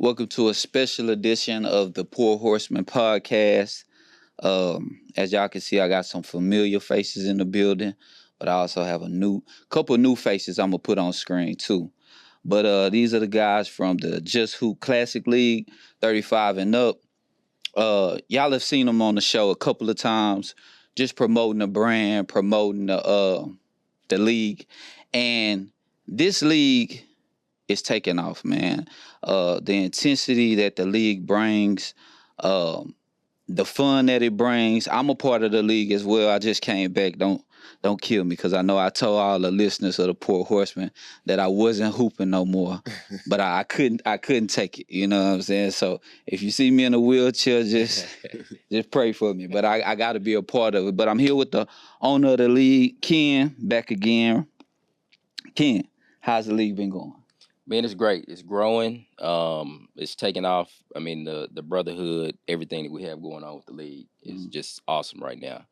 Welcome to a special edition of the Poor Horseman podcast. As y'all can see, I got some familiar faces in the building, but I also have a couple new faces I'm gonna put on screen too. But these are the guys from the Just Hoop Classic League, 35 and up. Y'all have seen them on the show a couple of times, just promoting the brand, promoting the league, and this league is taking off, man. The intensity that the league brings, um, the fun that it brings. I'm a part of the league as well. I just came back. Don't kill me, because I know I told all the listeners of the Poor Horseman that I wasn't hooping no more, but I couldn't take it. You know what I'm saying? So if you see me in a wheelchair, just pray for me. But I got to be a part of it. But I'm here with the owner of the league, Ken, back again. Ken, how's the league been going? Man, it's great. It's growing. It's taking off. I mean, the brotherhood, everything that we have going on with the league is just awesome right now.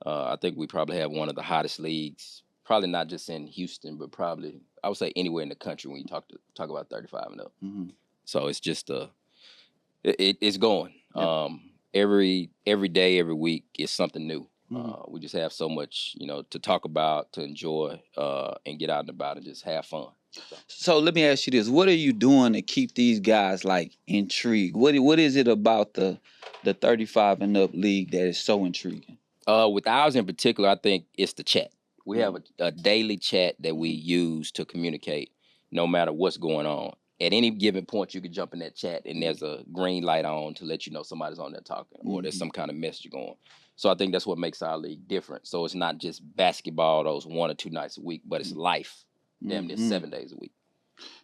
I think we probably have one of the hottest leagues, probably not just in Houston, but probably I would say anywhere in the country when you talk about 35 and up. Mm-hmm. So it's just it's going. Yep. Every day, every week is something new. Mm-hmm. We just have so much, to talk about, to enjoy, and get out and about and just have fun. So let me ask you this: what are you doing to keep these guys like intrigued? What is it about the 35 and up league that is so intriguing? With ours in particular, I think it's the chat. We have a daily chat that we use to communicate, no matter what's going on. At any given point, you can jump in that chat, and there's a green light on to let you know somebody's on there talking, or there's some kind of message going. So I think that's what makes our league different. So it's not just basketball those 1 or 2 nights a week, but it's life, damn near 7 days a week.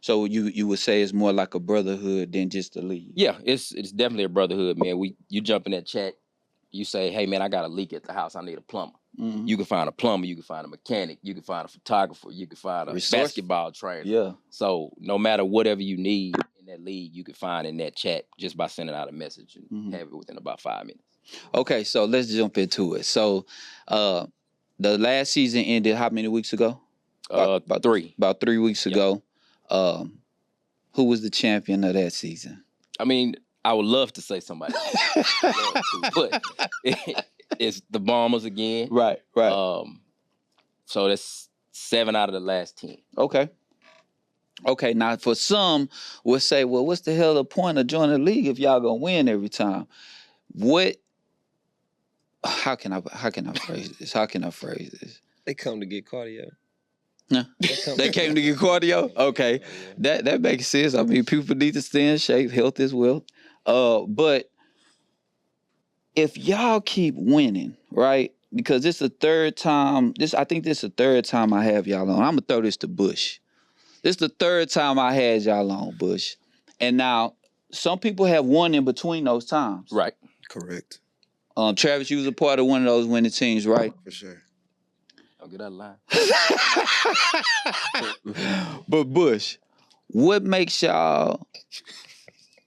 So you would say it's more like a brotherhood than just a league? Yeah, it's definitely a brotherhood, man. You jump in that chat, you say, hey man, I got a leak at the house, I need a plumber. Mm-hmm. You can find a plumber, you can find a mechanic, you can find a photographer, you can find a basketball trainer. Yeah. So no matter whatever you need in that league, you can find in that chat just by sending out a message and have it within about 5 minutes. Okay, so let's jump into it. So the last season ended how many weeks ago? About 3. About 3 weeks ago. Who was the champion of that season? I mean, I would love to say somebody, but it's the Bombers again. Right. So that's 7 out of the last 10. Okay, now for some will say, well, what's the hell the point of joining the league if y'all gonna win every time? How can I phrase this? They come to get cardio. Yeah. They came to get cardio? Okay. That makes sense. I mean, people need to stay in shape. Health is wealth. But if y'all keep winning, right? Because this is the third time. I think this is the third time I have y'all on. I'm gonna throw this to Bush. This is the third time I had y'all on, Bush. And now some people have won in between those times. Right. Correct. Travis, you was a part of one of those winning teams, right? For sure. Don't get out of line. But Bush, what makes y'all,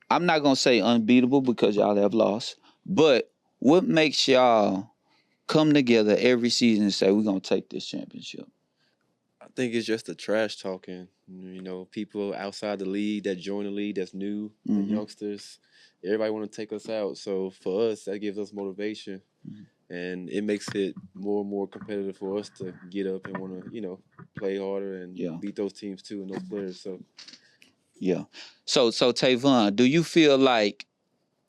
I'm not going to say unbeatable because y'all have lost, but what makes y'all come together every season and say, we're going to take this championship? I think it's just the trash talking. People outside the league that join the league that's new, the youngsters, everybody want to take us out. So for us, that gives us motivation. And it makes it more and more competitive for us to get up and want to, play harder and beat those teams too and those players. So, yeah. So Tavon, do you feel like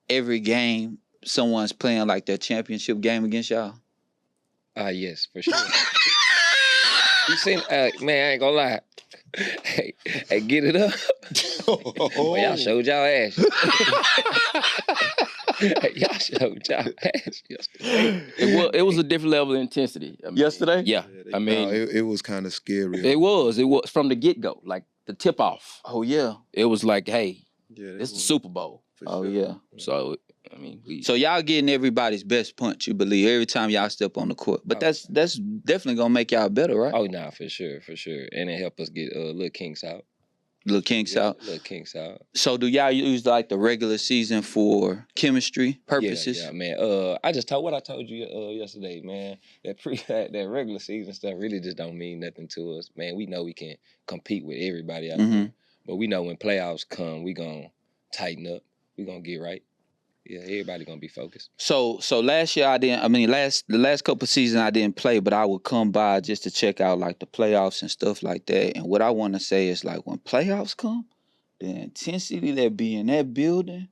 every game someone's playing like their championship game against y'all? Yes, for sure. You seen, man, I ain't gonna lie. Hey, get it up. Well, y'all showed y'all ass. Y'all showed y'all ass yesterday. It was a different level of intensity. Yesterday? Yeah. I mean, it was kind of scary. It was from the get-go, like the tip-off. Oh, yeah. It was like, hey, yeah, it's the Super Bowl. Oh, yeah. So, I mean, so y'all getting everybody's best punch, you believe, every time y'all step on the court. But that's definitely going to make y'all better, right? Oh, nah, for sure. And it help us get Lil Kinks out. Lil Kinks out? Lil Kinks out. So do y'all use like the regular season for chemistry purposes? Yeah, man. I just told what I told you yesterday, man. That regular season stuff really just don't mean nothing to us, man. We know we can compete with everybody out there, but we know when playoffs come, we gon' tighten up. We gonna get right. Yeah, everybody gonna be focused. So last year the last couple of seasons I didn't play, but I would come by just to check out like the playoffs and stuff like that. And what I want to say is like when playoffs come, the intensity that be in that building,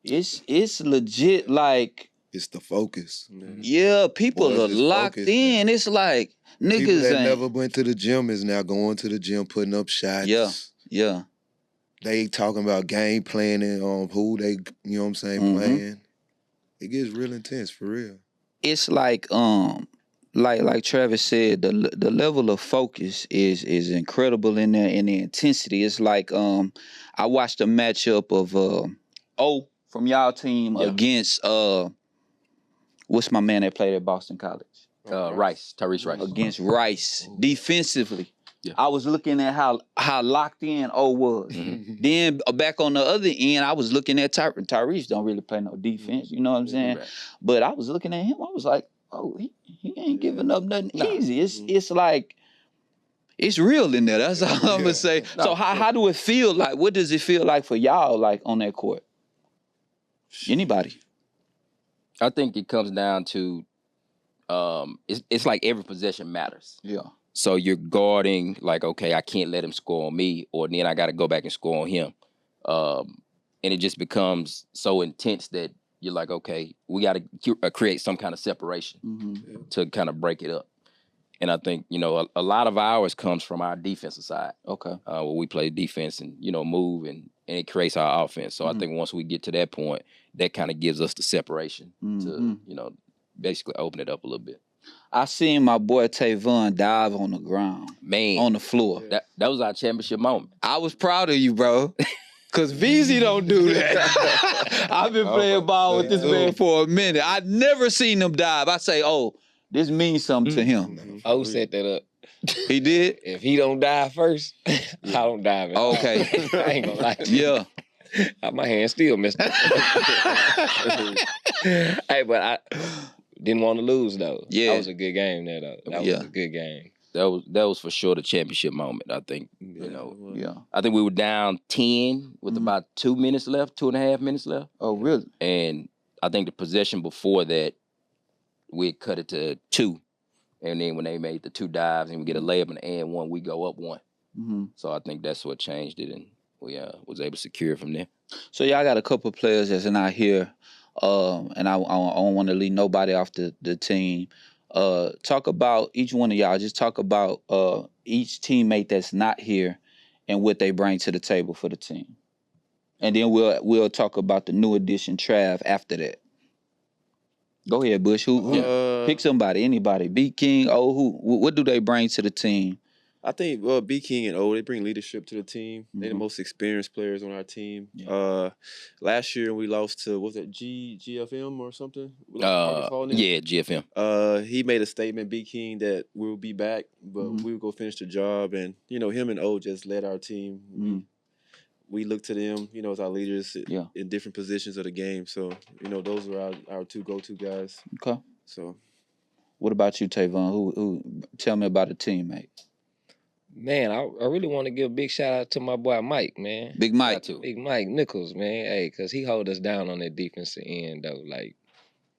it's legit like It's the focus. yeah, people Boys are is locked focused, in. man. It's like People niggas that ain't never went to the gym is now going to the gym, putting up shots. yeah. They talking about game planning on who they, you know what I'm saying, Mhm. playing. It gets real intense for real. It's like Travis said, the level of focus is incredible in there, and the intensity. It's like I watched a matchup of O from y'all team Yeah. against what's my man that played at Boston College? Rice, Tyrese Rice. Against Rice defensively. Yeah. I was looking at how locked in O was. Mhm. Then back on the other end, I was looking at Tyrese don't really play no defense. You know what I'm saying? Right. But I was looking at him. I was like, oh, he ain't giving up nothing No. easy. It's like it's real in there. That's all I'm gonna say. No, So how do it feel like? What does it feel like for y'all like on that court? Anybody? I think it comes down to it's like every possession matters. Yeah. So you're guarding like, okay, I can't let him score on me, or then I got to go back and score on him, and it just becomes so intense that you're like, okay, we got to create some kind of separation Mm-hmm. to kind of break it up. And I think a lot of ours comes from our defensive side, Okay. where we play defense and move and it creates our offense. So Mhm. I think once we get to that point, that kind of gives us the separation Mhm. to basically open it up a little bit. I seen my boy Tavon dive on the ground, Man, on the floor. that was our championship moment. I was proud of you, bro. Cause VZ don't do that. I've been playing ball with this man for a minute. I never seen him dive. I say, oh, this means something to him. O set that up. He did? If he don't die first, I don't dive. Okay. I ain't gonna lie to you. Yeah. My hand still messed up. Hey, but I didn't want to lose though. Yeah. That was a good game there though. That Yeah. was a good game. That was for sure the championship moment. I think Yeah. I think we were down 10 with Mhm. about 2 minutes left, 2.5 minutes left, Oh, really? and I think the possession before that we had cut it to 2, and then when they made the 2 dives and we get a layup and one, we go up 1. Mm-hmm. So I think that's what changed it, and we was able to secure it from there. So y'all got a couple of players that's not here, and I don't want to leave nobody off the team. Talk about each one of y'all. Just talk about each teammate that's not here and what they bring to the table for the team, and then we'll talk about the new addition Trav after that. Go ahead, Bush. Pick somebody, anybody. B King. Oh, what do they bring to the team? I think B King and O, they bring leadership to the team. They're the most experienced players on our team. Yeah. Last year we lost to GFM or something? We lost to Marcus Hall now. Yeah, GFM. He made a statement, B King, that we'll be back, but Mhm. we will go finish the job. And him and O just led our team. Mhm. We look to them, as our leaders Yeah. in different positions of the game. So those are our 2 go-to guys. Okay. So What about you, Tavon? Who? Tell me about a teammate. Man, I really want to give a big shout out to my boy Mike, man. Big Mike. too. Big Mike Nichols, man. Hey, cause he hold us down on that defensive end though. Like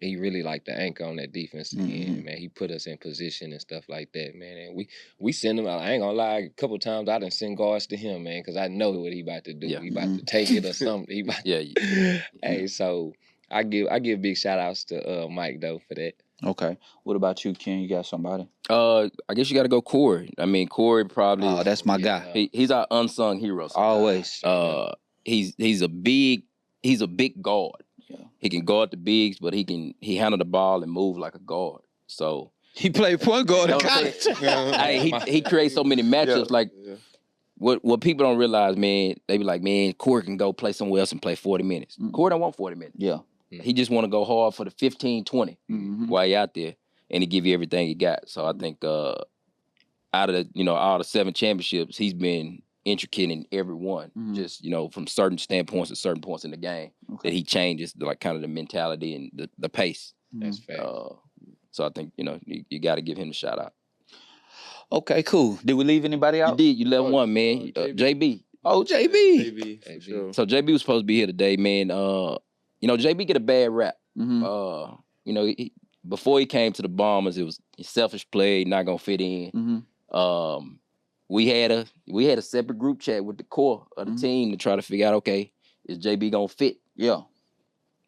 he really like the anchor on that defensive end, man. He put us in position and stuff like that, man. And we send him out. I ain't gonna lie, a couple times I done send guards to him, man, cause I know what he about to do. Yeah. He about to take it or something. He about Yeah. Hey, so I give big shout outs to Mike though for that. Okay. What about you, Ken? You got somebody? I guess you got to go Corey. I mean, Corey probably. Oh, that's my Yeah. guy. He's our unsung hero. sometimes. Always. He's a big guard. Yeah. He can guard the bigs, but he handle the ball and move like a guard. So He played point guard in Know what I'm college. hey, he creates so many matchups. Like yeah. what people don't realize, man, they be like, man, Corey can go play somewhere else and play 40 minutes. Mm. Corey don't want 40 minutes. Yeah. He just want to go hard for the 15, 20 Mm-hmm. while you're out there, and he give you everything you got. So I think out of the all the 7 championships, he's been intricate in every one. Mhm. Just from certain standpoints to certain points in the game that he changes like kind of the mentality and the pace. That's fair. So I think you got to give him a shout out. Okay, cool. Did we leave anybody You out? did. You left Oh, one, man. JB. JB. Oh, JB. JB, for JB. sure. So JB was supposed to be here today, man. JB get a bad rap. Mm-hmm. Before he came to the Bombers, it was selfish play, not gonna fit in. Mm-hmm. We had a separate group chat with the core of the team to try to figure out, okay, is JB gonna fit? Yeah.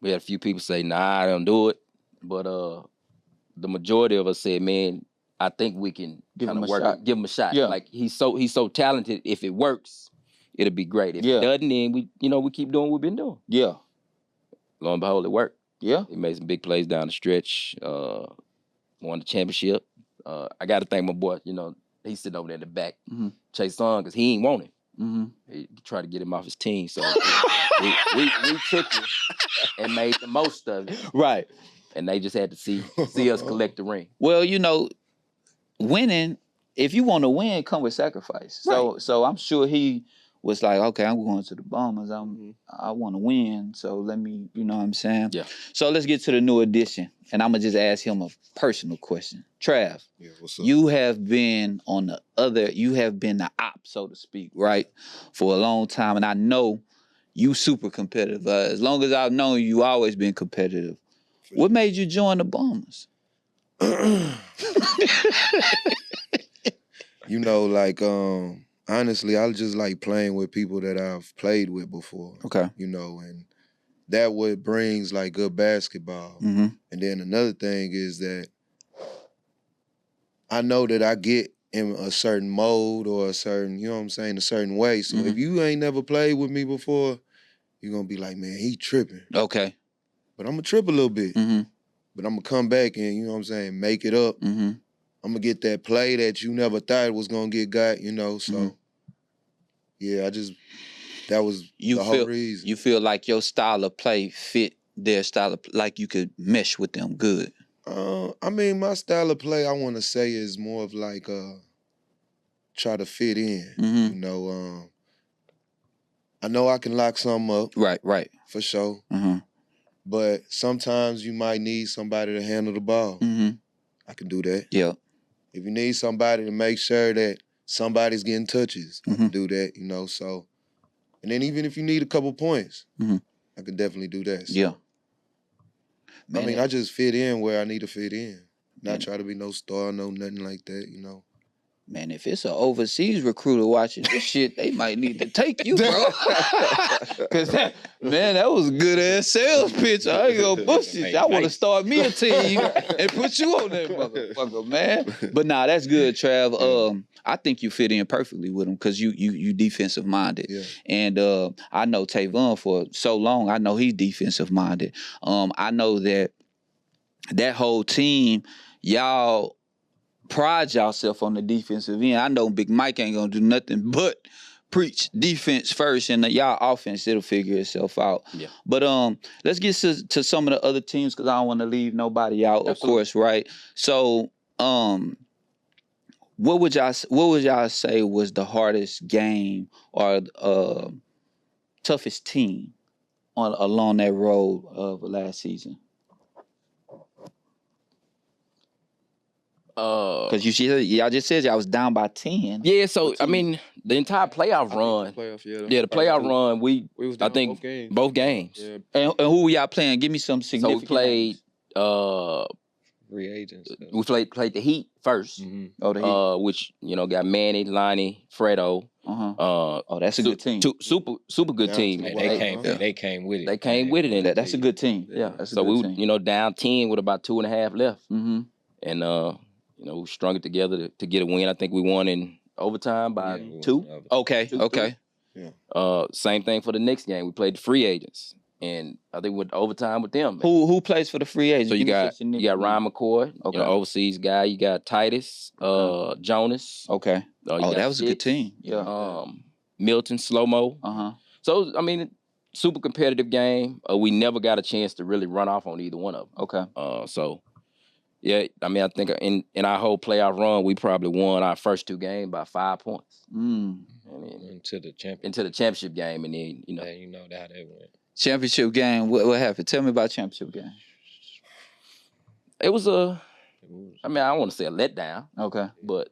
We had a few people say, nah, I don't do it. But the majority of us said, man, I think we can Give kind him of a work shot. it, give him a shot. Yeah. Like he's so talented. If it works, it'll be great. If Yeah. it doesn't, then we keep doing what we've been doing. Yeah. Lo and behold, it worked. Yeah. He made some big plays down the stretch. Won the championship. I got to thank my boy. He's sitting over there in the back, Chase Song, because he ain't want him. Mm-hmm. He tried to get him off his team, so we took him and made the most of it. Right. And they just had to see us collect the ring. Well, winning, if you want to win, come with sacrifice. So I'm sure he was like, okay, I'm going to the Bombers. I want to win. So let me, you know what I'm saying? Yeah. So let's get to the new addition. And I'm going to just ask him a personal question. Trav, Yeah, what's up? you have been the op, so to speak, right? For a long time. And I know you super competitive. As long as I've known you, you always been competitive. What made you join the Bombers? Honestly, I just like playing with people that I've played with before. Okay. And that what brings like good basketball. Mm-hmm. And then another thing is that I know that I get in a certain mode or a certain, a certain way. So if you ain't never played with me before, you're gonna be like, man, he tripping. Okay. But I'm gonna trip a little bit. Mm-hmm. But I'm gonna come back and, make it up. Mm-hmm. I'm gonna get that play that you never thought was gonna get got, so yeah, that was the whole reason. You feel like your style of play fit their style of like you could mesh with them good. My style of play, I want to say, is more of like try to fit in. Mm-hmm. I know I can lock something up. Right. For sure. Mm-hmm. But sometimes you might need somebody to handle the ball. Mm-hmm. I can do that. Yeah. If you need somebody to make sure that somebody's getting touches, I can do that, so. And then even if you need a couple points, I can definitely do that. So. Yeah. Man, I just fit in where I need to fit in. Not try to be no star, no nothing like that, Man, if it's an overseas recruiter watching this shit, they might need to take you, bro. Because, that was a good-ass sales pitch. I ain't gonna bullshit you. I want to start me a team and put you on that motherfucker, man. But nah, that's good, Trav. I think you fit in perfectly with him because you defensive-minded. Yeah. And I know Tavon for so long. I know he's defensive-minded. I know that whole team, y'all pride yourself on the defensive end. I know Big Mike ain't gonna do nothing but preach defense first, and y'all offense, it'll figure itself out. Yeah. But let's get to some of the other teams because I don't want to leave nobody out, Absolutely. of course, right? So, what would y'all say was the hardest game or toughest team along that road of last season? Because y'all just said y'all was down by 10. Yeah, so the entire playoff run. The Playoff run. We was I down think both games. Yeah. And who y'all playing? Give me some So significant. we played. Free agents. We played the Heat first. Mm-hmm. Oh, the Heat. Which got Manny, Lonnie, Fredo. Oh, that's a good team. Super good Yeah. team. Hey, Wow. they came with it. They came with it, and That's a good team. Yeah, that's a so good we team. were down 10 with about 2.5 left, Mm-hmm. and we strung it together to get a win. I think we won in overtime by 2. Okay. Two, Okay. Same thing for the next game. We played the free agents, and I think we went to overtime with them. Who plays for the free agents? So you Give me got some significant Ryan names. McCoy, Okay. overseas guy. You got Titus, Jonas. Okay. You Oh, got that was a good Six, team. Yeah. Milton, Slow-Mo. Uh-huh. So super competitive game. We never got a chance to really run off on either one of them. Okay. So yeah, I think in our whole playoff run, we probably won our first 2 games by 5 points. Mm. And then Into the championship game, and then Yeah, you know how that went. Championship game. What happened? Tell me about championship game. it was I don't want to say a letdown, Okay. but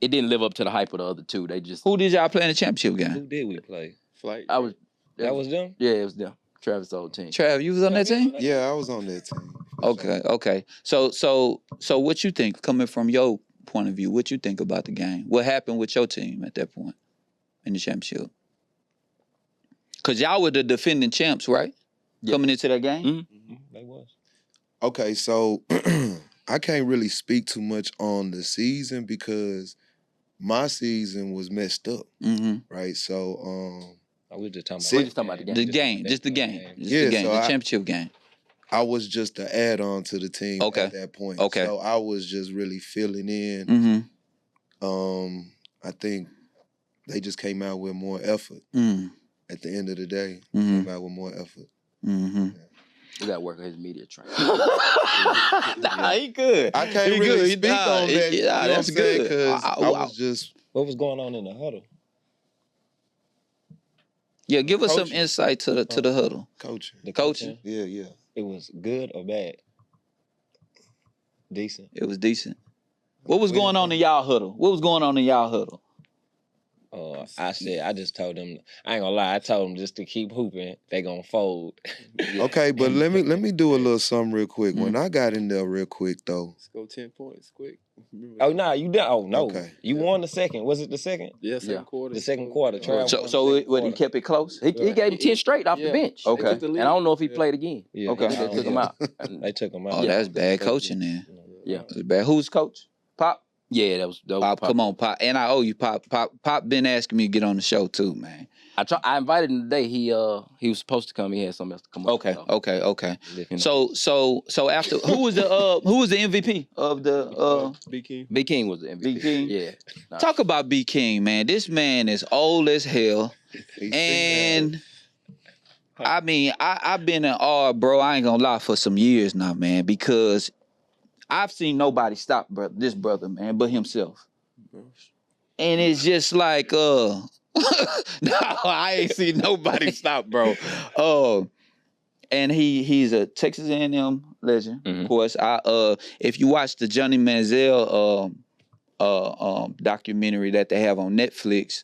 it didn't live up to the hype of the other two. They just Who did y'all play in the championship Who game? did we play? Flight. I was That was them? yeah, it was them. Travis' old team. Trav, you was on that team? Yeah, I was on that team. for Okay, okay. So what you think, coming from your point of view, what you think about the game? What happened with your team at that point in the championship? Because y'all were the defending champs, right? Yeah. Coming into that game? Mhm. They was. Okay, so I can't really speak too much on the season because my season was messed up, Mm-hmm. right? So I was just talking See- We're just talking about the game. The game, just the game. Just Yeah, the game, so the I- championship game. I was just an add-on to the team Okay. at that point. Okay. So I was just really filling in. Mm-hmm. I think they just came out with more effort Mm-hmm. at the end of the day. Mm-hmm. Came out with more effort. Mm-hmm. We got to work on his media training. Nah, he good. I can't He really good. speak on that. You know what I'm that's saying? good. 'Cause I was just What was going on in the huddle? Yeah, give us some Coaching. insight to the huddle. coaching. The Coaching. Yeah, yeah. It was good or bad? Decent. It was decent. What was We going didn't on in y'all huddle? What was going on in y'all huddle? I just told them, I ain't gonna lie, I told them just to keep hooping, they gonna fold. Okay, but let me do a little something real quick. Mm-hmm. When I got in there real quick though, Let's go 10 points quick. Remember Oh that? nah, you did. Oh no, Okay. you won the second. Was it the second? Yeah, second Yeah. quarter. The second quarter, Trav So won so the it, second what he quarter. kept it close? He gave him 10 straight off the Yeah. bench. Okay. They took the And lead. I don't know if he Yeah. played again. Yeah, Okay. They took him yeah. out. They took him out. Oh, Yeah. that's bad coaching then. Yeah. That's bad. Who's coach? Pop? Yeah, that was Pop, come on, Pop. And I owe you, Pop. Pop been asking me to get on the show too, man. I invited him today. He was supposed to come. He had something else to come up. Okay, so, okay. you know. So after who was the MVP of the B King. B King was the MVP. B King? Yeah. Nah. talk about B King, man. This man is old as hell. He's And I mean, I've been in awe, bro. I ain't gonna lie, for some years now, man, because I've seen nobody stop this brother, man, but himself. And it's just like, no, I ain't seen nobody stop, bro. And he's a Texas A&M legend, Mhm. of course. If you watch the Johnny Manziel documentary that they have on Netflix,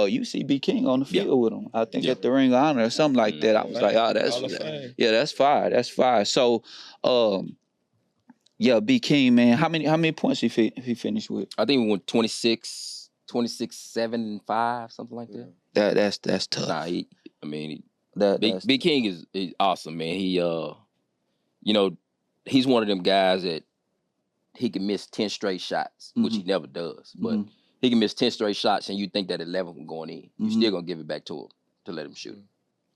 you see B King on the field Yeah. with him. I think Yeah. at the Ring of Honor or something like that. I was like, oh, Hall of Fame. that's fire. That's fire. So, yeah, B King, man. How many points he finished with? I think we went 26, 7, and 5, something like that. That's tough. Nah, I mean, That's Big King is awesome, man. He, you know, he's one of them guys that he can miss 10 straight shots, which he never does. But Mhm. he can miss 10 straight shots, and you think that 11 were going in. You Mhm. still gonna give it back to him to let him shoot.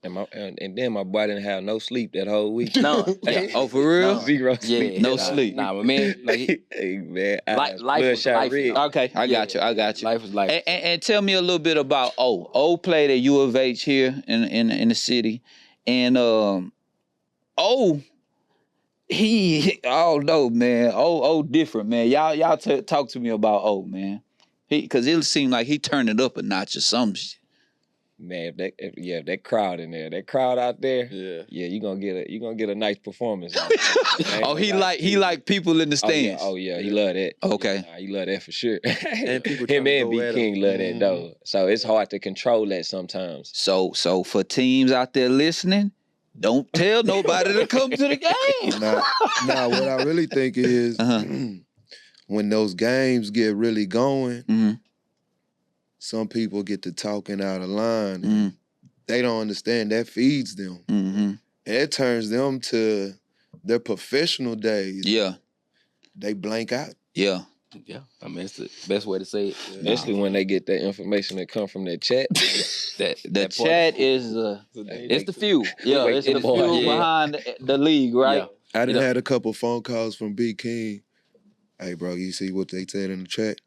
And then my boy didn't have no sleep that whole week. No, yeah. Oh, for real? No. Zero Yeah, sleep. No sleep. Nah, my man, like Hey man, Life was bloodshot life. red. Okay, I got you. life was like And tell me a little bit about O. O played at U of H here in the city, and O. I don't know, man. O different, man. Y'all talk to me about O, man. Because it seemed like he turned it up a notch or some shit. Man, if that crowd in there, that crowd out there, Yeah. you gonna get a nice performance. Oh, he like people in the stands. Oh yeah, he love that. Okay. Nah, he love that for sure. And people him tryna and go B at King him. love that though. So it's hard to control that sometimes. So for teams out there listening, don't tell nobody to come to the game. Now, what I really think is when those games get really going, Mhm. some people get to talking out of line. And Mhm. they don't understand that feeds them. Mm-hmm. And it turns them to their professional days. Yeah. They blank out. Yeah. yeah. I mean, it's the best way to say it. Especially when they get that information that come from that chat. The chat is it's the fuel. Yeah, Wait, it's the it- boy, fuel yeah. behind the league, right? I done Yeah. had a couple phone calls from B King. Hey, bro, you see what they said in the chat?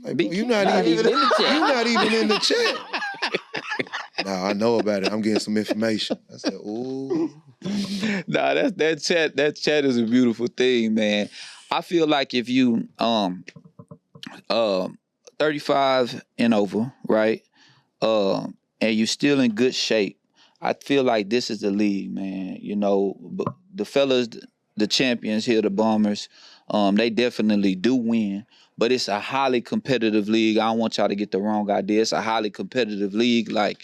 Like, B bro, you King not even in the chat. You not even in the chat. Nah, I know about it. I'm getting some information. I said, ooh. Nah, that chat is a beautiful thing, man. I feel like if you 35 and over, right? And you still in good shape, I feel like this is the league, man. You know, but the fellas the champions here, the Bombers. They definitely do win, but it's a highly competitive league. I don't want y'all to get the wrong idea. It's a highly competitive league. Like,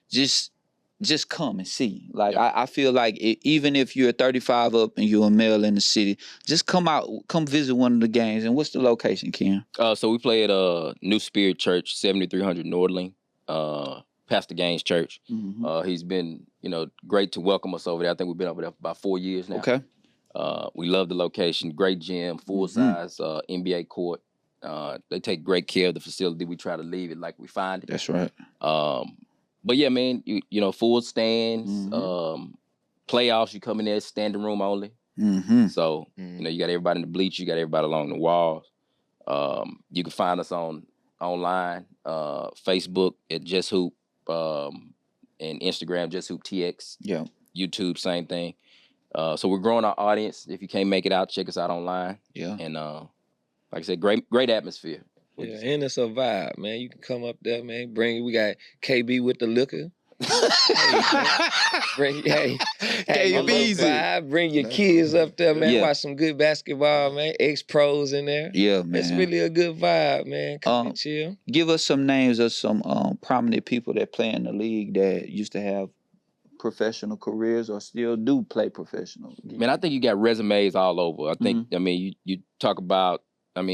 just come and see. Like, I feel like even if you're 35 up and you're a male in the city, just come out, come visit one of the games. And what's the location, Ken? So we play at New Spirit Church, 7300 Nordling, Pastor Gaines Church. Mm-hmm. He's been, great to welcome us over there. I think we've been over there for about 4 years now. Okay. We love the location. Great gym, full size NBA court. They take great care of the facility. We try to leave it like we find it. That's right. But yeah, man, full stands. Mm-hmm. Playoffs, you come in there, standing room only. Mm-hmm. So you got everybody in the bleachers, you got everybody along the walls. You can find us online, Facebook at Just Hoop, and Instagram Just Hoop TX. Yeah. YouTube, same thing. So we're growing our audience. If you can't make it out, check us out online. Yeah. And like I said, great atmosphere. Yeah, and it's a vibe, man. You can come up there, man. We got KB with the liquor. Hey, KB's vibe. Bring your kids up there, man. Yeah. Watch some good basketball, man. Ex-pros in there. Yeah, man. It's really a good vibe, man. Come and chill. Give us some names of some prominent people that play in the league that used to have professional careers or still do play professional. Man, I think you got resumes all over. I think, you talk about,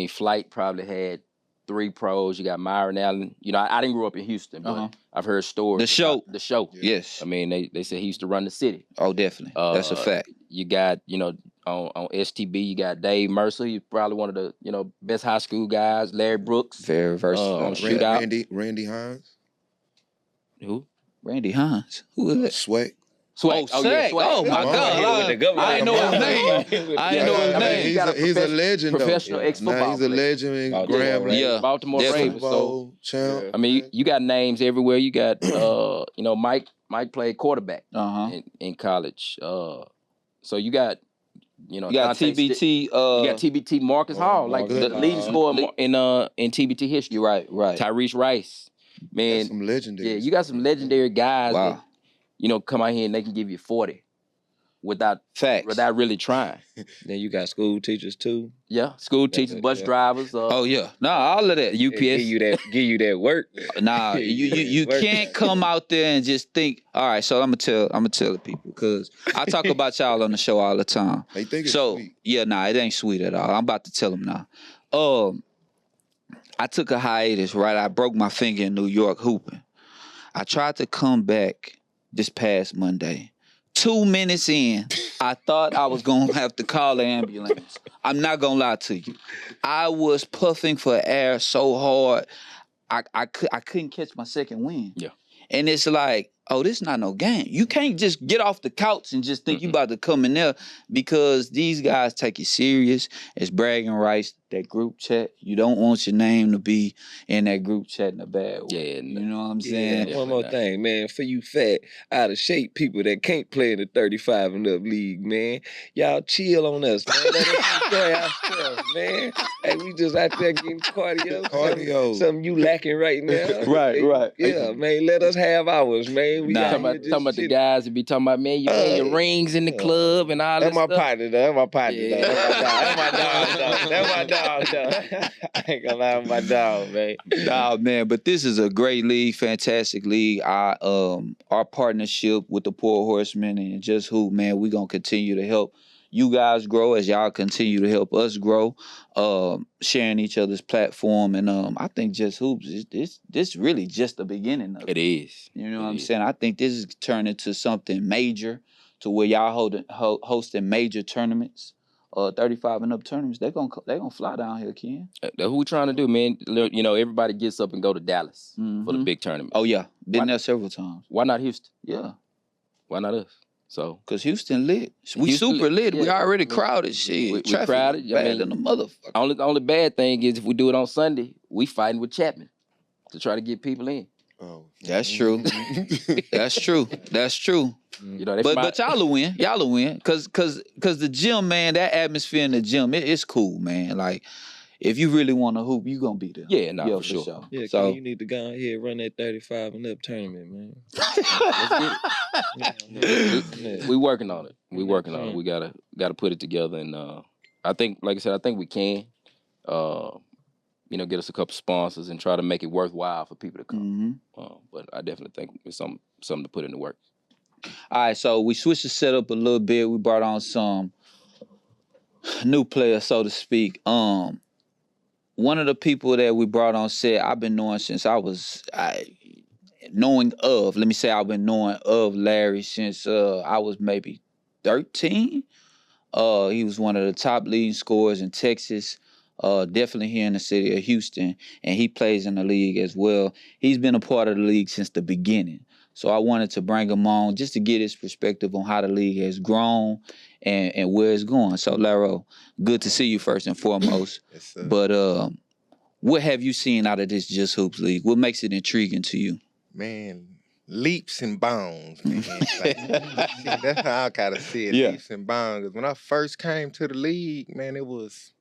Flight probably had 3 pros. You got Myron Allen. I didn't grow up in Houston, but I've heard stories. The Show. The Show. Yes. They said he used to run the city. Oh, definitely. That's a fact. You got, on STB, you got Dave Mercer. He's probably one of the, best high school guys. Larry Brooks. Very versatile. Randy Hines. Who? Randy Hines. Who is that? Swag. Swag. Oh, Swag. Oh, my God. I ain't know his name. I ain't know his name. He's a legend, professional though. ex-football He's a legend in Graham. Yeah. Baltimore Definitely. Ravens. So, Champ. you got names everywhere. You got, Mike played quarterback in college. So you got, you got TBT. You got TBT Marcus Hall, like the leading scorer in TBT history. Right. Tyrese Rice. Man, That's some legendary. yeah, you got some legendary guys Wow. that, come out here and they can give you 40 without really trying. Then you got school teachers too. Yeah, school teachers, bus drivers. Oh yeah, all of that. UPS. Give you that work. Nah, you can't come out there and just think. All right, so I'm gonna tell the people because I talk about y'all on the show all the time. They think it's So sweet. yeah, nah, it ain't sweet at all. I'm about to tell them now. I took a hiatus, right? I broke my finger in New York hooping. I tried to come back this past Monday. 2 minutes in, I thought I was going to have to call the ambulance. I'm not going to lie to you. I was puffing for air so hard, I couldn't catch my second wind. Yeah. And it's like, oh, this not no game. You can't just get off the couch and just think you about to come in there because these guys take it serious. It's bragging rights, that group chat. You don't want your name to be in that group chat in a bad way. Yeah, you know what I'm saying? One more thing, man. For you fat, out of shape people that can't play in the 35 and up league, man. Y'all chill on us, man. Let us enjoy ourselves, man. Hey, we just out there getting cardio. Something you lacking right now. Right. Yeah, man. Let us have ours, man. We Nah. Talking about the guys that be talking about, man, you wear your rings in the club and all that That's my stuff. partner, though. That's my partner, Yeah. though. That's my dog, though. That's my dog, though. I ain't gonna lie, my dog, man. Nah, man, but this is a great league, fantastic league. Our partnership with the Poor Horsemen and Just Hoop, man, we gonna continue to help you guys grow as y'all continue to help us grow, sharing each other's platform. And I think Just Hoops, this really just the beginning of it. It is. You know what I'm saying? I think this is turning into something major to where y'all hosting major tournaments. 35 and up tournaments, they gonna fly down here, Ken. That's what we trying to do, man. Everybody gets up and go to Dallas for the big tournament. Oh yeah, been there several times. Why not Houston? Yeah, why not us? So, cause Houston lit. We Houston super lit. yeah. We already crowded. Shit, We traffic crowded. bad than a motherfucker. The only bad thing is if we do it on Sunday, we fighting with Chapman to try to get people in. Oh, That's true. That's true. But y'all will win. Y'all will win. Cause the gym, man, that atmosphere in the gym, it's cool, man. Like, if you really want to hoop, you gonna be there. Yeah, for sure. Yeah, So you need to go ahead and run that 35 and up tournament, man. Let's get it. We working on it. We working on it. We gotta put it together, and I think, like I said, I think we can. Get us a couple sponsors and try to make it worthwhile for people to come. But I definitely think it's something to put into work. All right, so we switched the setup a little bit. We brought on some new players, so to speak. One of the people that we brought on said, I've been knowing since I've been knowing of Larry since I was maybe 13. He was one of the top leading scorers in Texas, definitely here in the city of Houston, and he plays in the league as well. He's been a part of the league since the beginning. So I wanted to bring him on just to get his perspective on how the league has grown and where it's going. So, Laro, good to see you first and foremost. Yes, sir. But what have you seen out of this Just Hoops League? What makes it intriguing to you? Man, leaps and bounds, man. That's how I kind of see it, leaps and bounds. 'Cause when I first came to the league, man, it was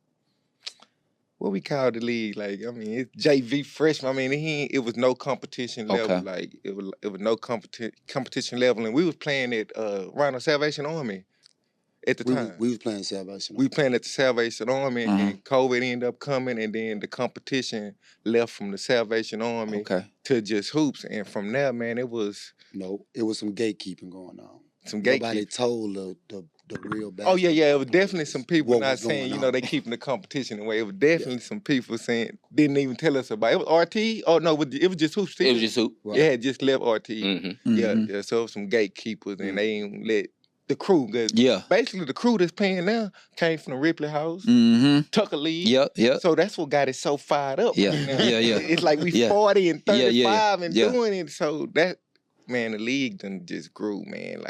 what we call the league. It's JV freshman. It was no competition level. Okay. It was no competition level, and we was playing at Ronald Salvation Army at the time. We was playing Salvation Army. We playing at the Salvation Army, and COVID ended up coming, and then the competition left from the Salvation Army to Just Hoops, and from there, man, it was some gatekeeping going on. Nobody told the real bad. Oh yeah, it was definitely some people not saying, they keeping the competition away. It was definitely some people saying, didn't even tell us about it. It was RT? Oh no, it was Just Hoops. It was Just Hoops. Right. It had just left RT. Mm-hmm. So it was some gatekeepers, and they didn't let the crew. Basically, the crew that's paying now came from the Ripley House, Tucker League. Yep. So that's what got it so fired up. Yeah. It's like we 40 and 35 and Yeah. doing it. So that, man, the league done just grew, man.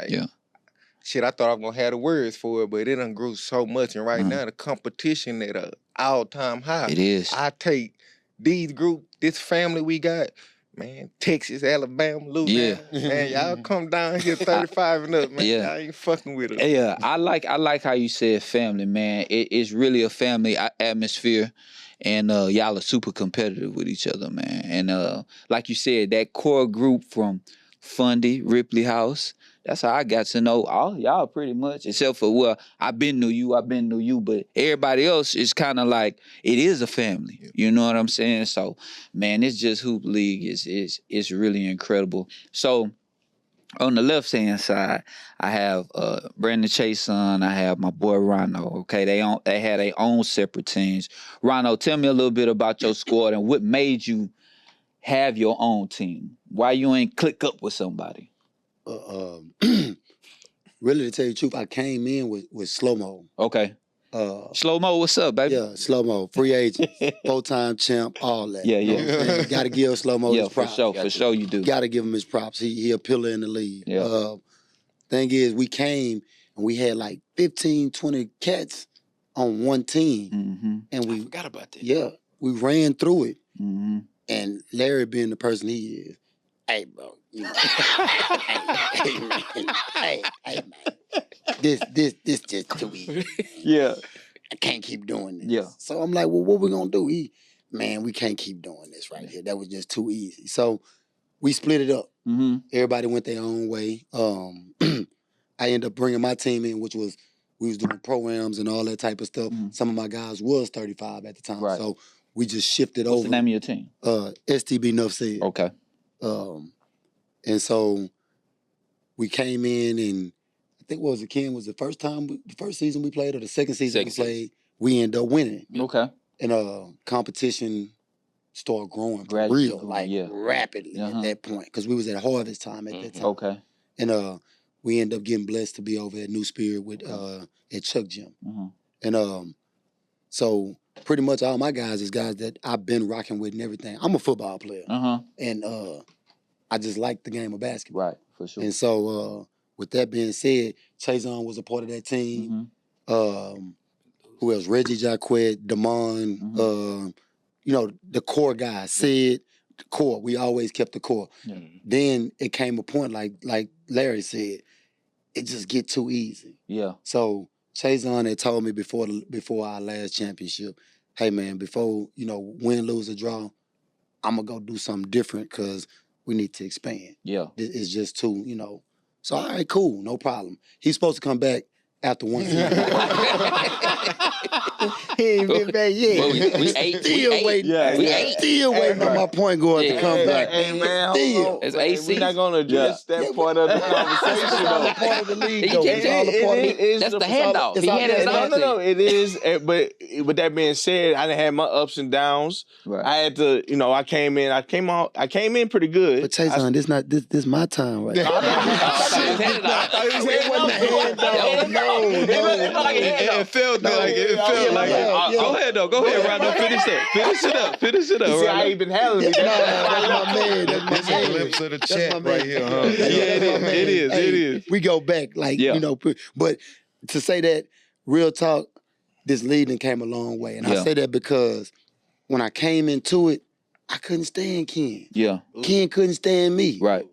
Shit, I thought I was gonna have the words for it, but it done grew so much. And right now, the competition at an all-time high. It is. I take these group, this family we got, man, Texas, Alabama, Louisiana. Man, y'all come down here 35 and up, man. Y'all ain't fucking with us. Yeah, I like how you said family, man. It's really a family atmosphere. And y'all are super competitive with each other, man. And like you said, that core group from Fundy, Ripley House, that's how I got to know all y'all pretty much, except for, I've been knew you, but everybody else is kind of like, it is a family. Yeah. You know what I'm saying? So, man, it's Just Hoop League is really incredible. So, on the left-hand side, I have Brandon Chason, I have my boy Rano, okay? They had their own separate teams. Rano, tell me a little bit about your squad and what made you have your own team. Why you ain't click up with somebody? Really, to tell you the truth, I came in with Slow Mo. Okay. Slow Mo, what's up, baby? Yeah, Slow Mo, free agent, 4-time champ, all that. Yeah. Got to give Slow Mo his props. For sure you do. Got to give him his props. He a pillar in the league. Yeah. Thing is, we came and we had like 15, 20 cats on one team. And I forgot about that. Yeah, we ran through it. Mm-hmm. And Larry being the person he is, hey, bro, hey, man, this just too easy. Yeah. I can't keep doing this. Yeah. So I'm like, well, what we gonna do? We can't keep doing this right here. That was just too easy. So we split it up. Everybody went their own way. I ended up bringing my team in, which was, we was doing pro-ams and all that type of stuff. Some of my guys was 35 at the time. Right. So we just shifted over. What's the name of your team? STB Nuff Said. Okay. And so we came in, and I think what was it, Ken, was the first season we played or the second season we played, we ended up winning. Okay. And competition started growing for real, rapidly at that point, because we was at harvest time at that time. Okay. And we ended up getting blessed to be over at New Spirit with at Chuck Gym. And so pretty much all my guys is guys that I've been rocking with and everything. I'm a football player. And I just like the game of basketball. Right, for sure. And so with that being said, Chazon was a part of that team. Who else? Reggie Jacquet, Damon, the core guys, Sid, the core. We always kept the core. Then it came a point, like Larry said, it just get too easy. Yeah. So Chazon had told me before our last championship, hey man, before, win, lose, or draw, I'm gonna go do something different because we need to expand. Yeah. It's just too, So, all right, cool, no problem. He's supposed to come back after 1 season. He ain't been back yet. Well, we ate. Still waiting. We ate. Still waiting on my point guard to come back. Hey, man, Still. hold on. It's Man, AC. we're not going to address that part of the conversation, It's all though. a part of the league, He though. kept It's all a part of the That's the handoff. He handed it off. No, it is. But with that being said, I done had my ups and downs. Right. I had to, I came in pretty good. But Chazon, this my time right now. It felt like it. Go ahead though. Go ahead, Rondo. Finish it up. See, I Rondo. ain't been handling it. That's my man. That's my This is a man. glimpse of the That's chat my man. right here, huh? Yeah, it is. Hey, It is. We go back, like, Yeah. but to say that, real talk, this league done came a long way. And Yeah. I say that because when I came into it, I couldn't stand Ken. Yeah. Ken couldn't stand me. Right.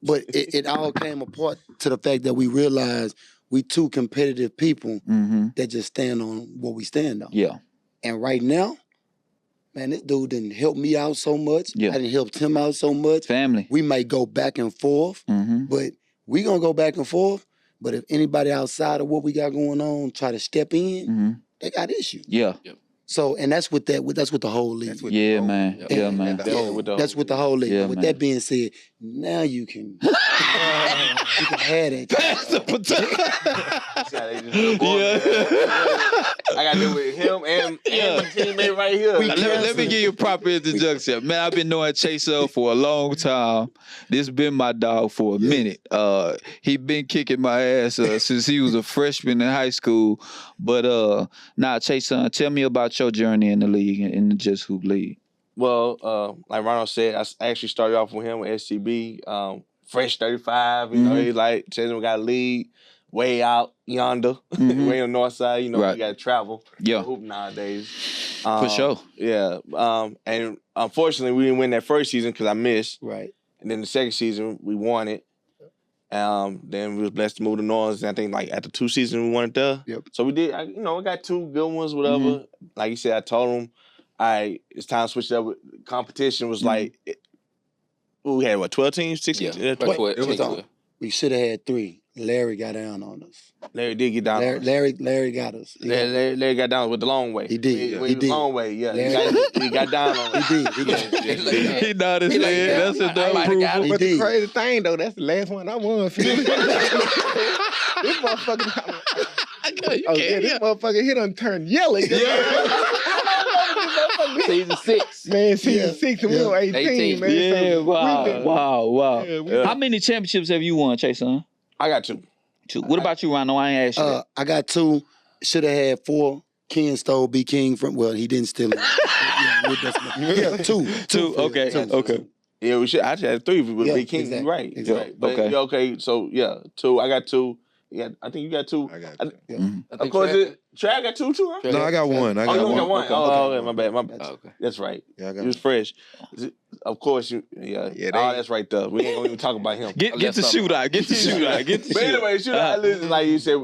But it all came apart to the fact that we realized we two competitive people Mm-hmm. that just stand on what we stand on. Yeah. And right now, man, this dude didn't help me out so much. Yeah. I didn't help him out so much. Family. We may go back and forth, Mm-hmm. but we gonna go back and forth. But if anybody outside of what we got going on try to step in, Mm-hmm. they got issues. Yeah. So, and that's with that's with the whole league. That's what Yeah, the whole- man. yeah, Yeah, man. That's with the whole league. Yeah, But with man. that being said, now you can you can have that. I got to do with him and my teammate right here. Let me give you a proper introduction. Man, I've been knowing Chaser for a long time. This been my dog for a minute. He been kicking my ass since he was a freshman in high school. But now, Chaser, tell me about your journey in the league, in the Just Hoop League. Well, like Ronald said, I actually started off with him with SCB, fresh 35. You know, he's like, Chesney got a lead way out yonder, way on the north side. You know, Right. you got to travel. Yeah. To hoop nowadays. For sure. Yeah. And unfortunately, we didn't win that first season because I missed. Right. And then the second season, we won it. Then we was blessed to move to New Orleans. And I think like after 2 seasons, we won it there. Yep. So we did. We got 2 good ones, whatever. Like you said, I told him, it's time to switch it up. Competition was like, we had what, 12 teams, 16? Yeah. 12. It was on. We should have had 3. Larry got down on us. Larry did get down. Larry got us. Larry got down with the long way. He did. With He the did. long way, yeah. Larry- He got down on us. He did. He nodded his He like, head. yeah, That's I might have got enough. him. But the did. crazy thing though, that's the last one I won. Phil. This motherfucker. This motherfucker he done turned yellow. Season 6. Man, season 6 and we Yeah. on 18, man. Yeah, So wow. Yeah, we How many championships have you won, Chaser? I got 2. 2. What about you, Rondo? I ain't asked you. I got 2. Should have had 4. Ken stole B King from. Well, he didn't steal it. Yeah, 2. 2. Okay. Okay. Yeah, we should. I should have 3 with Yeah, Big King. exactly, You're right. exactly. You're right. But, Okay. yeah, okay, so yeah, 2. I got 2. Yeah, I think you got 2. I got I- you. Of course, Trey got 2 too, huh? No, I got one. I Oh, got you only got one. one. Oh, okay, my bad. Oh, okay. That's right. Yeah, I got He was fresh. Of course, Yeah, that's right there. We ain't gonna even talk about him. Get the Left shootout. Get the shootout. Get the But shootout. anyway, I listen, like you said,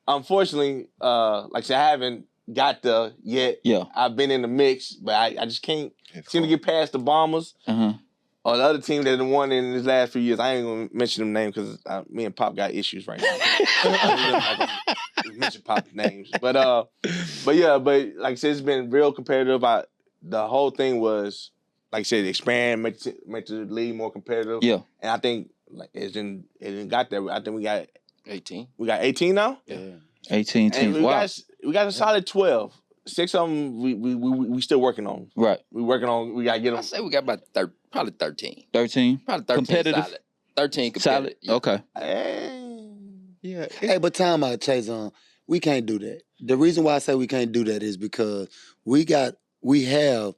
unfortunately, like I said, I haven't got there yet. Yeah. I've been in the mix, but I just can't It's seem to hard. get past the Bombers Uh-huh. or the other team that done won in these last few years. I ain't gonna mention them names because me and Pop got issues right now. I'm not gonna mention Pop's names, but yeah, but like I said, it's been real competitive. The whole thing was, like I said, expand, make the league more competitive. Yeah. And I think like it didn't got there. I think we got 18. 18 now. Yeah. 18 And teams. Wow. we got a solid 12. 6 of them we still working on. Right. We working on. We gotta get I them. say we got about probably 13. 13. Probably 13 Competitive? solid. 13 Solid. competitive. Yeah. Okay. Yeah. Hey, but time out, Chazon. We can't do that. The reason why I say we can't do that is because we have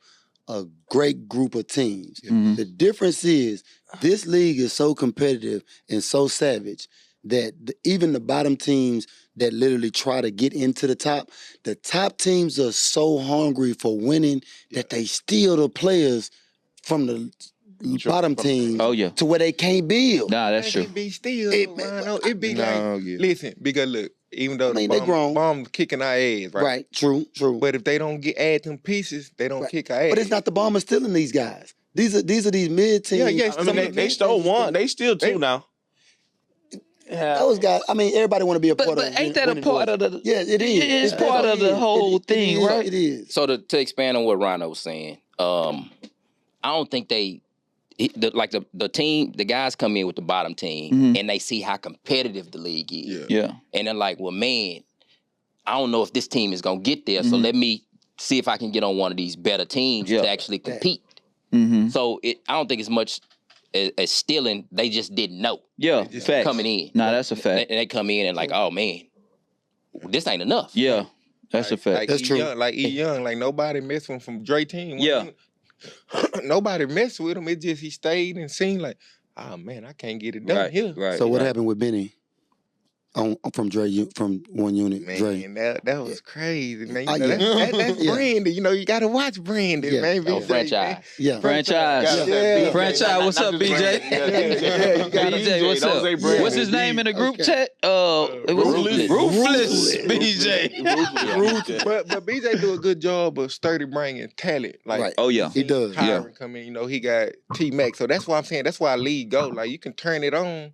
a great group of teams. Mhm. The difference is this league is so competitive and so savage that even the bottom teams that literally try to get into the top teams are so hungry for winning that they steal the players from the bottom teams Oh, yeah. to where they can't build. Nah, that's true. It be still, It- Rhino. It be No, like, yeah. listen, because look, even though I mean, the they grown. bomb kicking our ass, right? Right, true. But if they don't add them pieces, they don't Right. kick our ass. But it's not the Bombers stealing these guys. These are these mid teams. Yeah, yeah. I mean, they stole one. They still 2 now. Those guys. I mean, everybody want to be a part of. But ain't that a part of the? Yeah, it is. It's part of the whole thing, right? It is. So to expand on what Rhino was saying, I don't think the team, the guys come in with the bottom team and they see how competitive the league is. Yeah. And they're like, well, man, I don't know if this team is gonna get there, so let me see if I can get on one of these better teams to actually compete. So I don't think it's much as stealing. They just didn't know. Yeah, fact. Coming in. Nah, that's a fact. And they come in and like, oh man, this ain't enough. Yeah, that's a fact. Like That's true. Young, like E Young, like nobody messed with him from Dre team. Yeah. Nobody messed with him. It just he stayed and seemed like, oh man, I can't get it done here. Right. So what happened with Benny? From Dre, from one unit, Man, Dre. that was crazy, man. You Yeah. know, that's Yeah. Brandon. You know, you gotta watch Brandon, Yeah. man. Oh, BJ, franchise. Yeah. Franchise. Yeah. Franchise, what's up, BJ? BJ, what's up? What's his name in the group chat? It was Ruthless BJ. But BJ do a good job of sturdy bringing talent. Like, Right. Oh yeah. He does. Kyron come in, you know, he got T-Mac. So that's why I'm saying, that's why league go. Like, you can turn it on.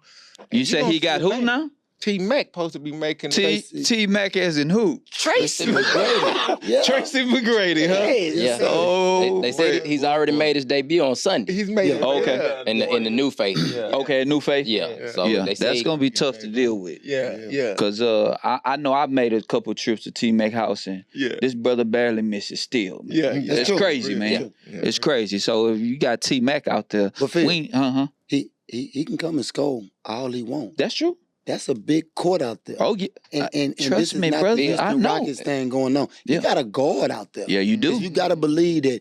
You said he got who now? T-Mac supposed to be making T Mac as in who? Tracy McGrady. Yeah. Tracy McGrady, huh? Yeah. Oh, They said he's already made his debut on Sunday He's making Okay. in the new face. okay, new face. Yeah. So Yeah, they say that's gonna be tough to deal with. Yeah. Cause I know I've made a couple trips to T Mac house and Yeah. this brother barely misses still. Man. Yeah. It's true. crazy, man. It's crazy. So if you got T Mac out there, But Phil, we he can come and score all he wants. that's true. That's a big court out there. Oh yeah. And trust this is me, not brother, the I Houston know. Rockets thing going on. Yeah. You got a guard out there. Yeah, you do. 'Cause you got to believe that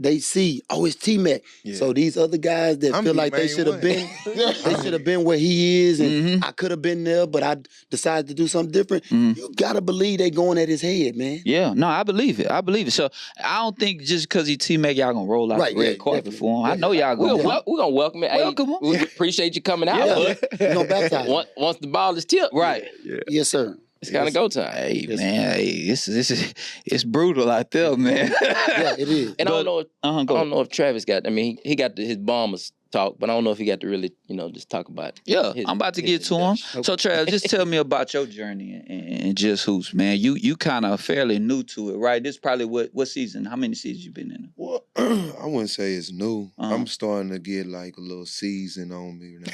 they see, oh, it's T-Mac. Yeah. So these other guys that I'm feel the like they main should have one. been, they should have been where he is, and Mhm. I could have been there, but I decided to do something different. Mhm. You got to believe they going at his head, man. Yeah, no, I believe it. I believe it. So I don't think just because he T Mac, y'all gonna roll out Right, the red yeah, carpet definitely. for him. I know y'all gonna. we're gonna welcome it. Hey, Welcome him. we appreciate you coming out. Yeah. But You gonna baptize him. once the ball is tipped, Right. Yes, sir. it's kind of go time. Hey Yes. man, hey, this is it's brutal out there, man. Yeah, it is. And I don't know. I Go. don't know if Travis got. I mean, he got his bombers talk, but I don't know if he got to really, just talk about. Yeah, his- I'm about to his get to him. introduction. So Trav, just tell me about your journey and just hoops, man. You kind of fairly new to it, right? This probably what season? How many seasons you been in? Well, I wouldn't say it's new. Uh-huh. I'm starting to get like a little season on me now.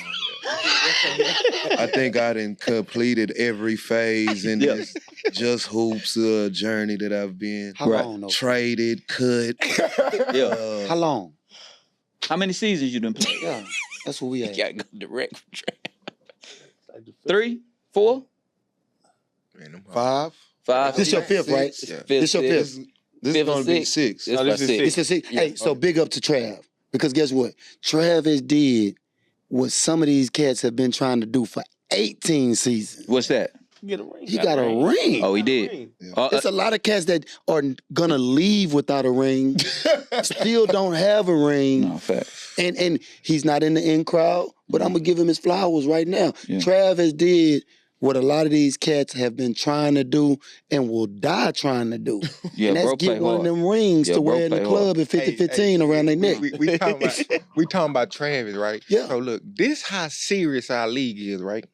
I think I done completed every phase in Yeah. this just hoops journey that I've been. How Right. long, though? Traded, cut. Yeah. How long? How many seasons you done played? Yeah, that's what we You at. gotta go direct from Travis. 3, 4, Man, them 5. 5. This your fifth, right? Yeah. This your fifth. This is Fifth or gonna be sixth? 6. This No, about this is six. This is it. Hey, so big up to Trav. Because guess what? Trav has did what some of these cats have been trying to do for 18 seasons. What's that? Get a ring. He got a ring. Oh, he did. There's a lot of cats that are gonna leave without a ring, still don't have a ring, No, fact. and he's not in the in crowd. But I'm gonna give him his flowers right now. Yeah. Trav has did what a lot of these cats have been trying to do and will die trying to do. Yeah, and that's bro, play get one hard. of them rings Yeah, to bro, wear in the play club hard. at 50-15 around their neck. We talking about Travis, right? Yeah. So look, this how serious our league is, right?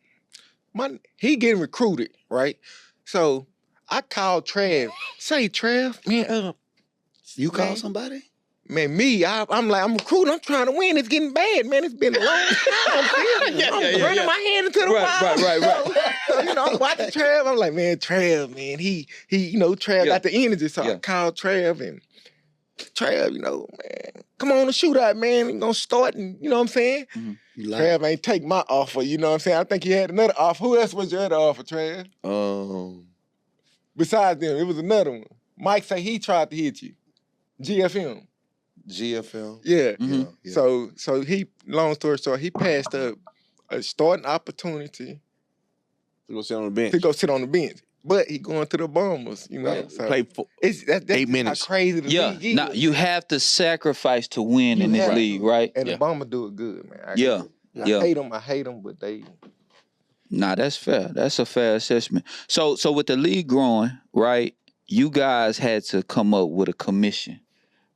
He getting recruited, right? So I called Trav. Say, Trav, man, You call Man. somebody? man, I'm recruiting. I'm trying to win. It's getting bad, man. It's been a long time. I'm running my hand into the wall. Right. So, I'm watching Trav. I'm like, man, Trav, man, he, Trav Yeah. got the energy. So Yeah. I called Trav and Trav, man, come on the shootout, man. We're gonna start, and you know what I'm saying? You lied. Trav ain't take my offer, you know what I'm saying? I think he had another offer. Who else was your other offer, Trav? Besides them, it was another one. Mike say he tried to hit you. GFM. GFL. Yeah. Mhm. Yeah. So he, long story short, he passed up a starting opportunity To go sit on the bench. to go sit on the bench. But he going to the Bombers, you know. So Play for that's 8 minutes. how crazy the Yeah. league is. Now you have to sacrifice to win You in this have to. league, right? And Yeah. the Bombers do it good, man. Yeah. I hate them, but they... Nah, that's fair. That's a fair assessment. So with the league growing, right, you guys had to come up with a commission,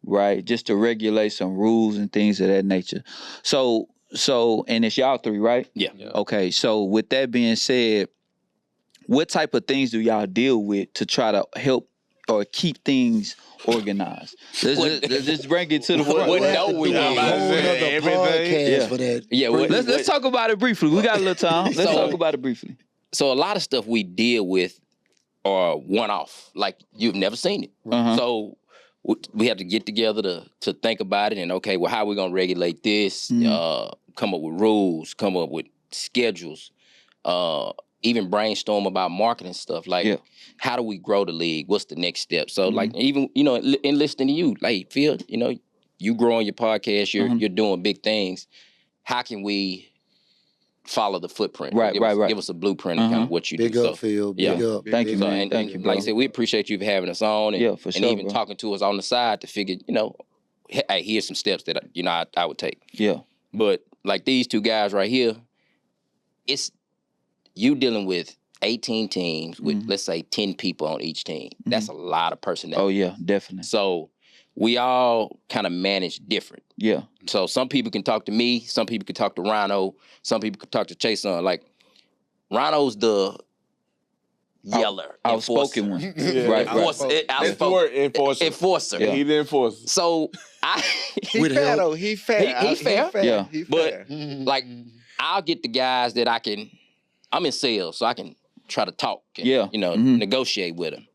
right? Just to regulate some rules and things of that nature. So So, and it's y'all three, right? Yeah. Okay. So, with that being said, what type of things do y'all deal with to try to help or keep things organized? Let's just bring it to the What We'll have no to we do a need. whole nother Everything. podcast Yeah. for that. Yeah, what- Let's talk about it briefly. We got a little time. Let's So- talk about it briefly. So a lot of stuff we deal with are one-off, like you've never seen it. Uh-huh. So we have to get together to think about it and okay, well, how are we gonna regulate this? Come up with rules, come up with schedules, even brainstorm about marketing stuff. Like, Yeah. how do we grow the league? What's the next step? So, like, even in listening to you, like Phil, you growing your podcast, you're doing big things. How can we follow the footprint? Right, right. Give us a blueprint of kind of what you Big do. up, Phil. Big yeah. up. Thank you, So, man. and, Thank you, like I bro. said, we appreciate you for having us on, and, Yeah, for and sure, even bro. talking to us on the side to figure, hey, here's some steps that I would take. Yeah. But like these two guys right here, it's you dealing with 18 teams with let's say 10 people on each team. That's a lot of personnel. Oh yeah, definitely. So we all kind of manage different. Yeah. So some people can talk to me, some people can talk to Rhino, some people can talk to Chason. Like Rhino's the yeller, outspoken one. Yeah. Right, Enforcer. right. That's the word, enforcer. Enforcer. Yeah. He the enforcer. So He With fair help. though. He fair. He fair. Yeah. He But- fair. like I'll get the guys that I'm in sales, so I can try to talk and, Yeah. negotiate with them.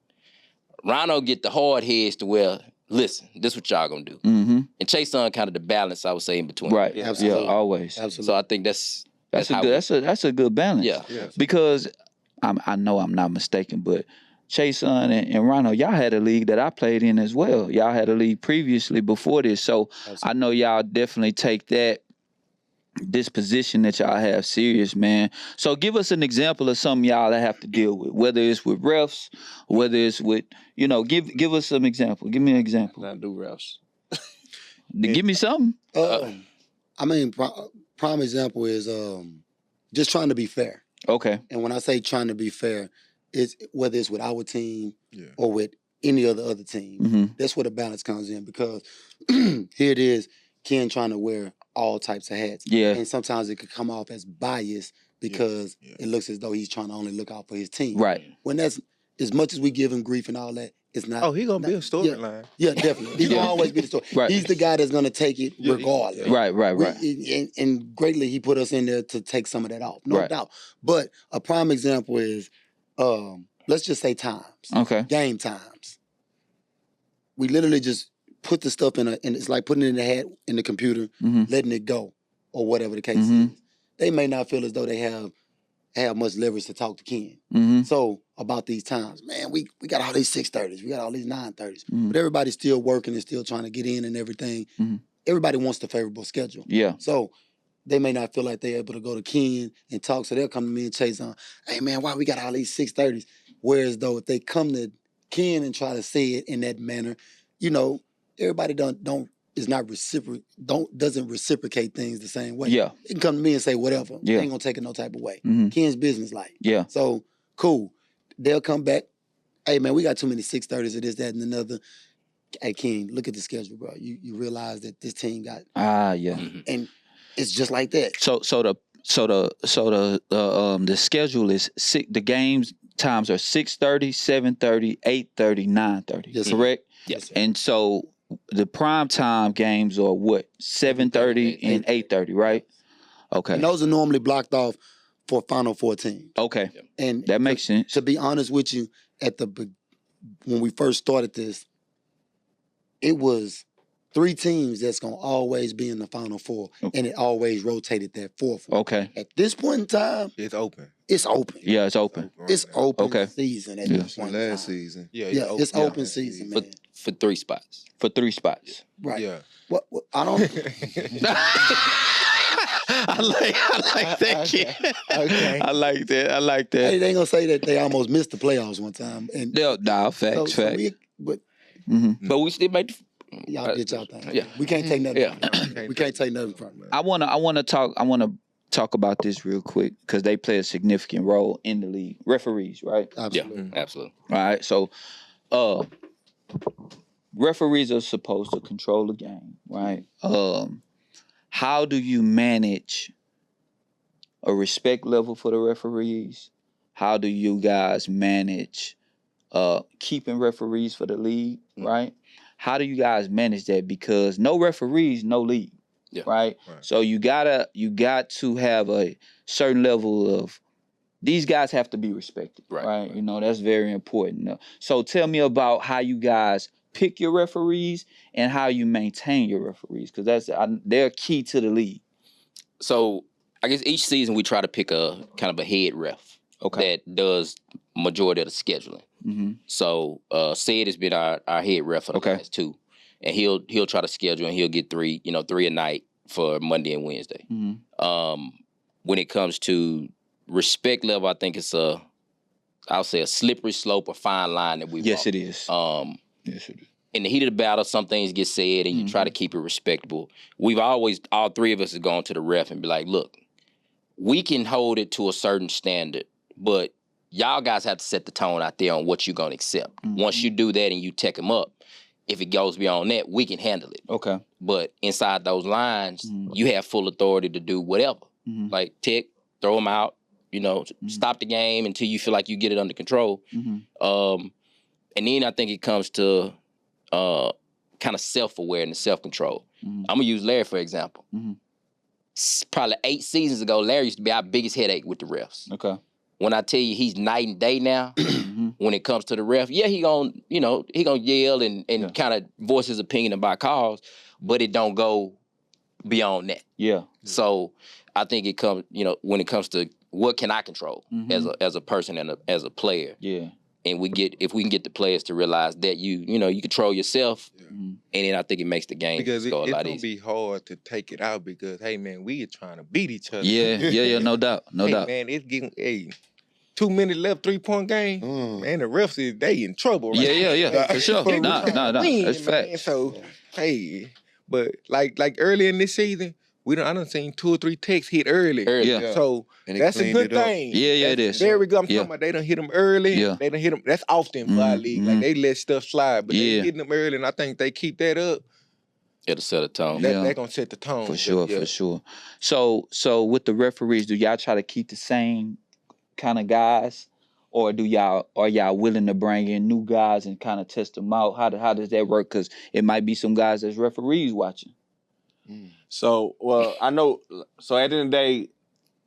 Rhino get the hard heads to where, listen, this what y'all gonna do. Mm-hmm. And Chason kind of the balance I would say in between. Right. Yeah. Yeah. Absolutely. Always. Absolutely. So I think that's That's a how good. That's a good balance. Yeah. Because I know I'm not mistaken, but Chason and Rhino, y'all had a league that I played in as well. Y'all had a league previously before this, so I know y'all definitely take this position that y'all have serious, man. So give us an example of something y'all that have to deal with, whether it's with refs, whether it's with give us some example. Give me an example. Not do refs. Give me something. I mean, prime example is just trying to be fair. Okay. And when I say trying to be fair, it's whether it's with our team Yeah. or with any other team. Mm-hmm. That's where the balance comes in because here it is, Ken trying to wear all types of hats. Yeah. And sometimes it could come off as bias because Yeah. it looks as though he's trying to only look out for his team. Right. When that's, as much as we give him grief and all that, it's not. Oh, he gonna be a Yeah. storyline. Yeah, definitely. He's Yeah. gonna always be the story. Right. He's the guy that's gonna take it Yeah, regardless. Right. Right. Right. And greatly he put us in there to take some of that off, no Right. doubt. But a prime example is, let's just say times, Okay. game times. We literally just put the stuff and it's like putting it in the hat in the computer, Mm-hmm. letting it go, or whatever the case Mhm. is. They may not feel as though they have much leverage to talk to Ken. Mm-hmm. So about these times, man, we got all these 6:30s, we got all these 9:30s, Mhm. but everybody's still working and still trying to get in and everything. Mhm. Everybody wants the favorable schedule. Yeah. So they may not feel like they're able to go to Ken and talk, so they'll come to me and chase on, hey man, why we got all these 6:30s? Whereas though if they come to Ken and try to say it in that manner, everybody doesn't reciprocate things the same way. Yeah. They can come to me and say whatever. Yeah. They ain't gonna take it no type of way. Mm-hmm. Ken's business like. Yeah. So cool. They'll come back. Hey man, we got too many 6:30s of this, that, and another. Hey Ken, look at the schedule, bro. You realize that this team got, Yeah. Mhm. and it's just like that. So the schedule is the games times are 6:30, 7:30, 8:30, 9:30. Yes, sir. Correct? Yes, sir. And so the prime time games are what? 7:30 and 8:30, right? Okay. And those are normally blocked off for Final Four teams. Okay. And That makes sense. to be honest with you, when we first started this, it was 3 teams that's gonna always be in the Final Four, and it always rotated that fourth one. Okay. At this point in time, It's open. it's open. Yeah, it's open. It's open Okay. season at Yeah. this point. in Last time. season. Yeah, Yeah, it's Yeah. open season, man. For 3 spots. For 3 spots. Right. Yeah. What I don't. I like that kid. Okay. I like that. I like Hey, that. they ain't gonna say that they almost missed the playoffs one time, and Nah, facts, so facts. but But we still made y'all get y'all thing. Yeah. We can't take nothing. Yeah. From it. We can't take nothing from it. I wanna talk about this real quick because they play a significant role in the league. Referees, right? Absolutely. Yeah, absolutely. All right. So referees are supposed to control the game, right? how do you manage a respect level for the referees? How do you guys manage keeping referees for the league, right? How do you guys manage that? Because no referees, no league, right? So you got to have a certain level of, these guys have to be respected, right? You know, that's very important. So tell me about how you guys pick your referees and how you maintain your referees, because they're key to the league. So I guess each season we try to pick a kind of a head ref that does majority of the scheduling. Mm-hmm. So Sid has been our head ref for the last 2, and he'll try to schedule, and he'll get 3 a night for Monday and Wednesday. Mm-hmm. When it comes to respect level, I think it's I'll say a slippery slope, a fine line that we Yes, walk. it is. Yes, it is. In the heat of the battle, some things get said, and you try to keep it respectable. All 3 of us have gone to the ref and be like, look, we can hold it to a certain standard, but y'all guys have to set the tone out there on what you're going to accept. Once you do that and you tech them up, if it goes beyond that, we can handle it. Okay. But inside those lines, you have full authority to do whatever. Like tech, throw them out, stop the game until you feel like you get it under control. And then I think it comes to kind of self-awareness, self-control. I'm going to use Larry for example. Probably 8 seasons ago, Larry used to be our biggest headache with the refs. Okay. When I tell you he's night and day now, when it comes to the ref, he gonna yell and kind of voice his opinion about calls, but it don't go beyond that. Yeah. So I think it comes, when it comes to what can I control as a person and as a player. Yeah. And if we can get the players to realize that you control yourself, and then I think it makes the game because go a lot gonna easier. be hard to take it out because hey man, we are trying to beat each other. Yeah, no doubt, no doubt. Man, it's getting 2 minutes left, 3-point game. Man, the refs they in trouble. Right? Yeah, for sure. Nah, that's fact. So hey, but like early in this season, I done seen 2 or 3 texts hit early. Yeah. So that's a good thing. Yeah, it is. Very good. I'm talking about they done hit them early. Yeah. They done hit them. That's often for our league. Like they let stuff slide, but they hitting them early, and I think they keep that up. It'll set a tone. They're gonna set the tone. For sure, for sure. So with the referees, do y'all try to keep the same kind of guys? Or are y'all willing to bring in new guys and kind of test them out? How does that work? Because it might be some guys that's referees watching. So, well, I know. So at the end of the day,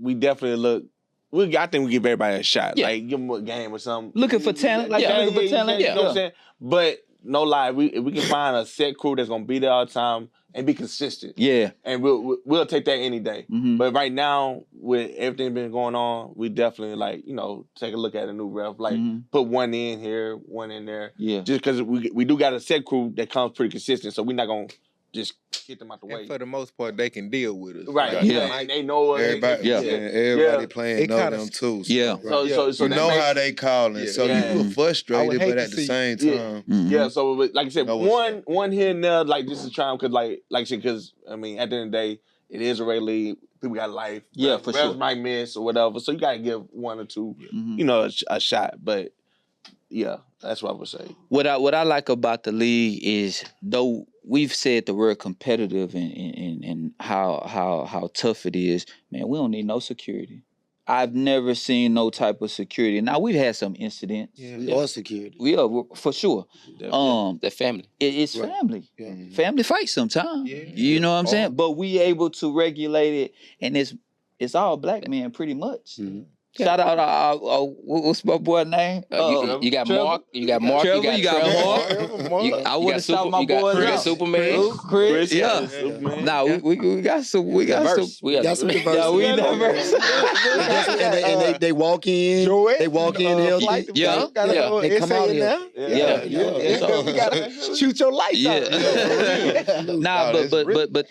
we definitely look. I think we give everybody a shot. Yeah. Like give them a game or something. Looking for talent, You know what I'm saying? But no lie, if we can find a set crew that's gonna be there all the time and be consistent. Yeah. And we'll take that any day. Mm-hmm. But right now, with everything been going on, we definitely take a look at a new ref. Like put one in here, one in there. Yeah. Just because we do got a set crew that comes pretty consistent, so we're not gonna just get them out the way. And for the most part, they can deal with us. Right. Yeah. And they know us. Everybody playing know them too. So, yeah. Right. So you know how they calling. So you feel frustrated, but at the same time. Yeah. So like I said, one here and there, like just to try because like I said, because I mean at the end of the day, it is a regular league. People got life. Yeah, for sure. Might miss or whatever. So you gotta give one or two, a shot. But yeah, that's what I would say. What I like about the league is, though we've said the word competitive and how tough it is, man, we don't need no security. I've never seen no type of security. Now we've had some incidents. We are security. We are for sure. That family. It's family. Yeah. Family fights sometimes. Yeah. You know what I'm saying? But we able to regulate it, and it's all black men pretty much. Shout out what's my boy name? You got Mark. You got Mark. Trevor, you got Mark. I would have shouted my boys Chris, out. Superman. Chris, yeah. Superman. Nah, we got some. We got some. We got some diversity. Yeah, we diverse. and they walk in. They walk in healthy. Yeah. They come out here. Yeah. So you gotta shoot your lights out. Yeah. Nah, but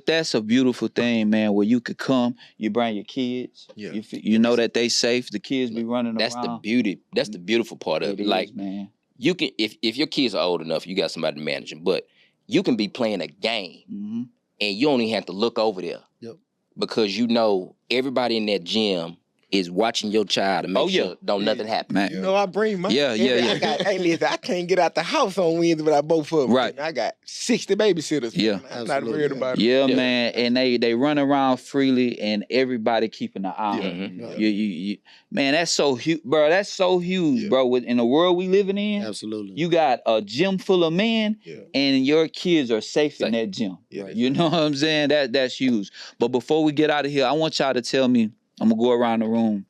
that's a beautiful thing, man. Where you could come, you bring your kids. Yeah. You know that they safe. The kids be running That's around. the beauty. That's the beautiful part of it. Like, man. you can, if your kids are old enough, you got somebody to manage them. But you can be playing a game, and you only have to look over there. Yep. Because you know everybody in that gym is watching your child and make sure don't nothing happen. Man. You know, I bring my Yeah. Hey, listen, I can't get out the house on Wednesday without both of them. Right. I got 60 babysitters. Yeah. Man. I'm not worried about it. Yeah, man. And they run around freely and everybody keeping an eye on them. You, man, that's so huge, bro. That's so huge, bro. In the world we living in, Absolutely. you got a gym full of men and your kids are safe in that gym. Yeah. You know what I'm saying? That's huge. But before we get out of here, I want y'all to tell me, I'm gonna go around the room,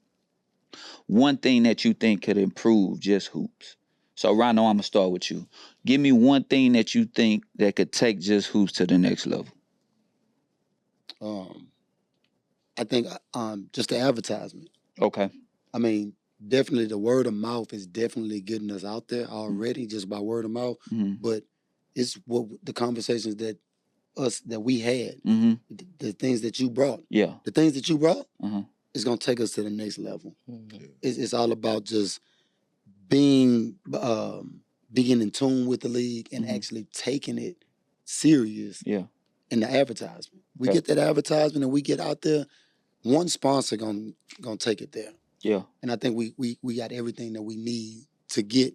one thing that you think could improve Just Hoops. So Rondo, I'm gonna start with you. Give me one thing that you think that could take Just Hoops to the next level. I think just the advertisement. Okay. I mean, definitely the word of mouth is definitely getting us out there already just by word of mouth. But it's what the conversations that we had, the things that you brought. Yeah. The things that you brought is gonna take us to the next level. It's all about just being in tune with the league and actually taking it serious. Yeah. In the advertisement. We get that advertisement and we get out there, one sponsor gonna take it there. Yeah. And I think we got everything that we need to get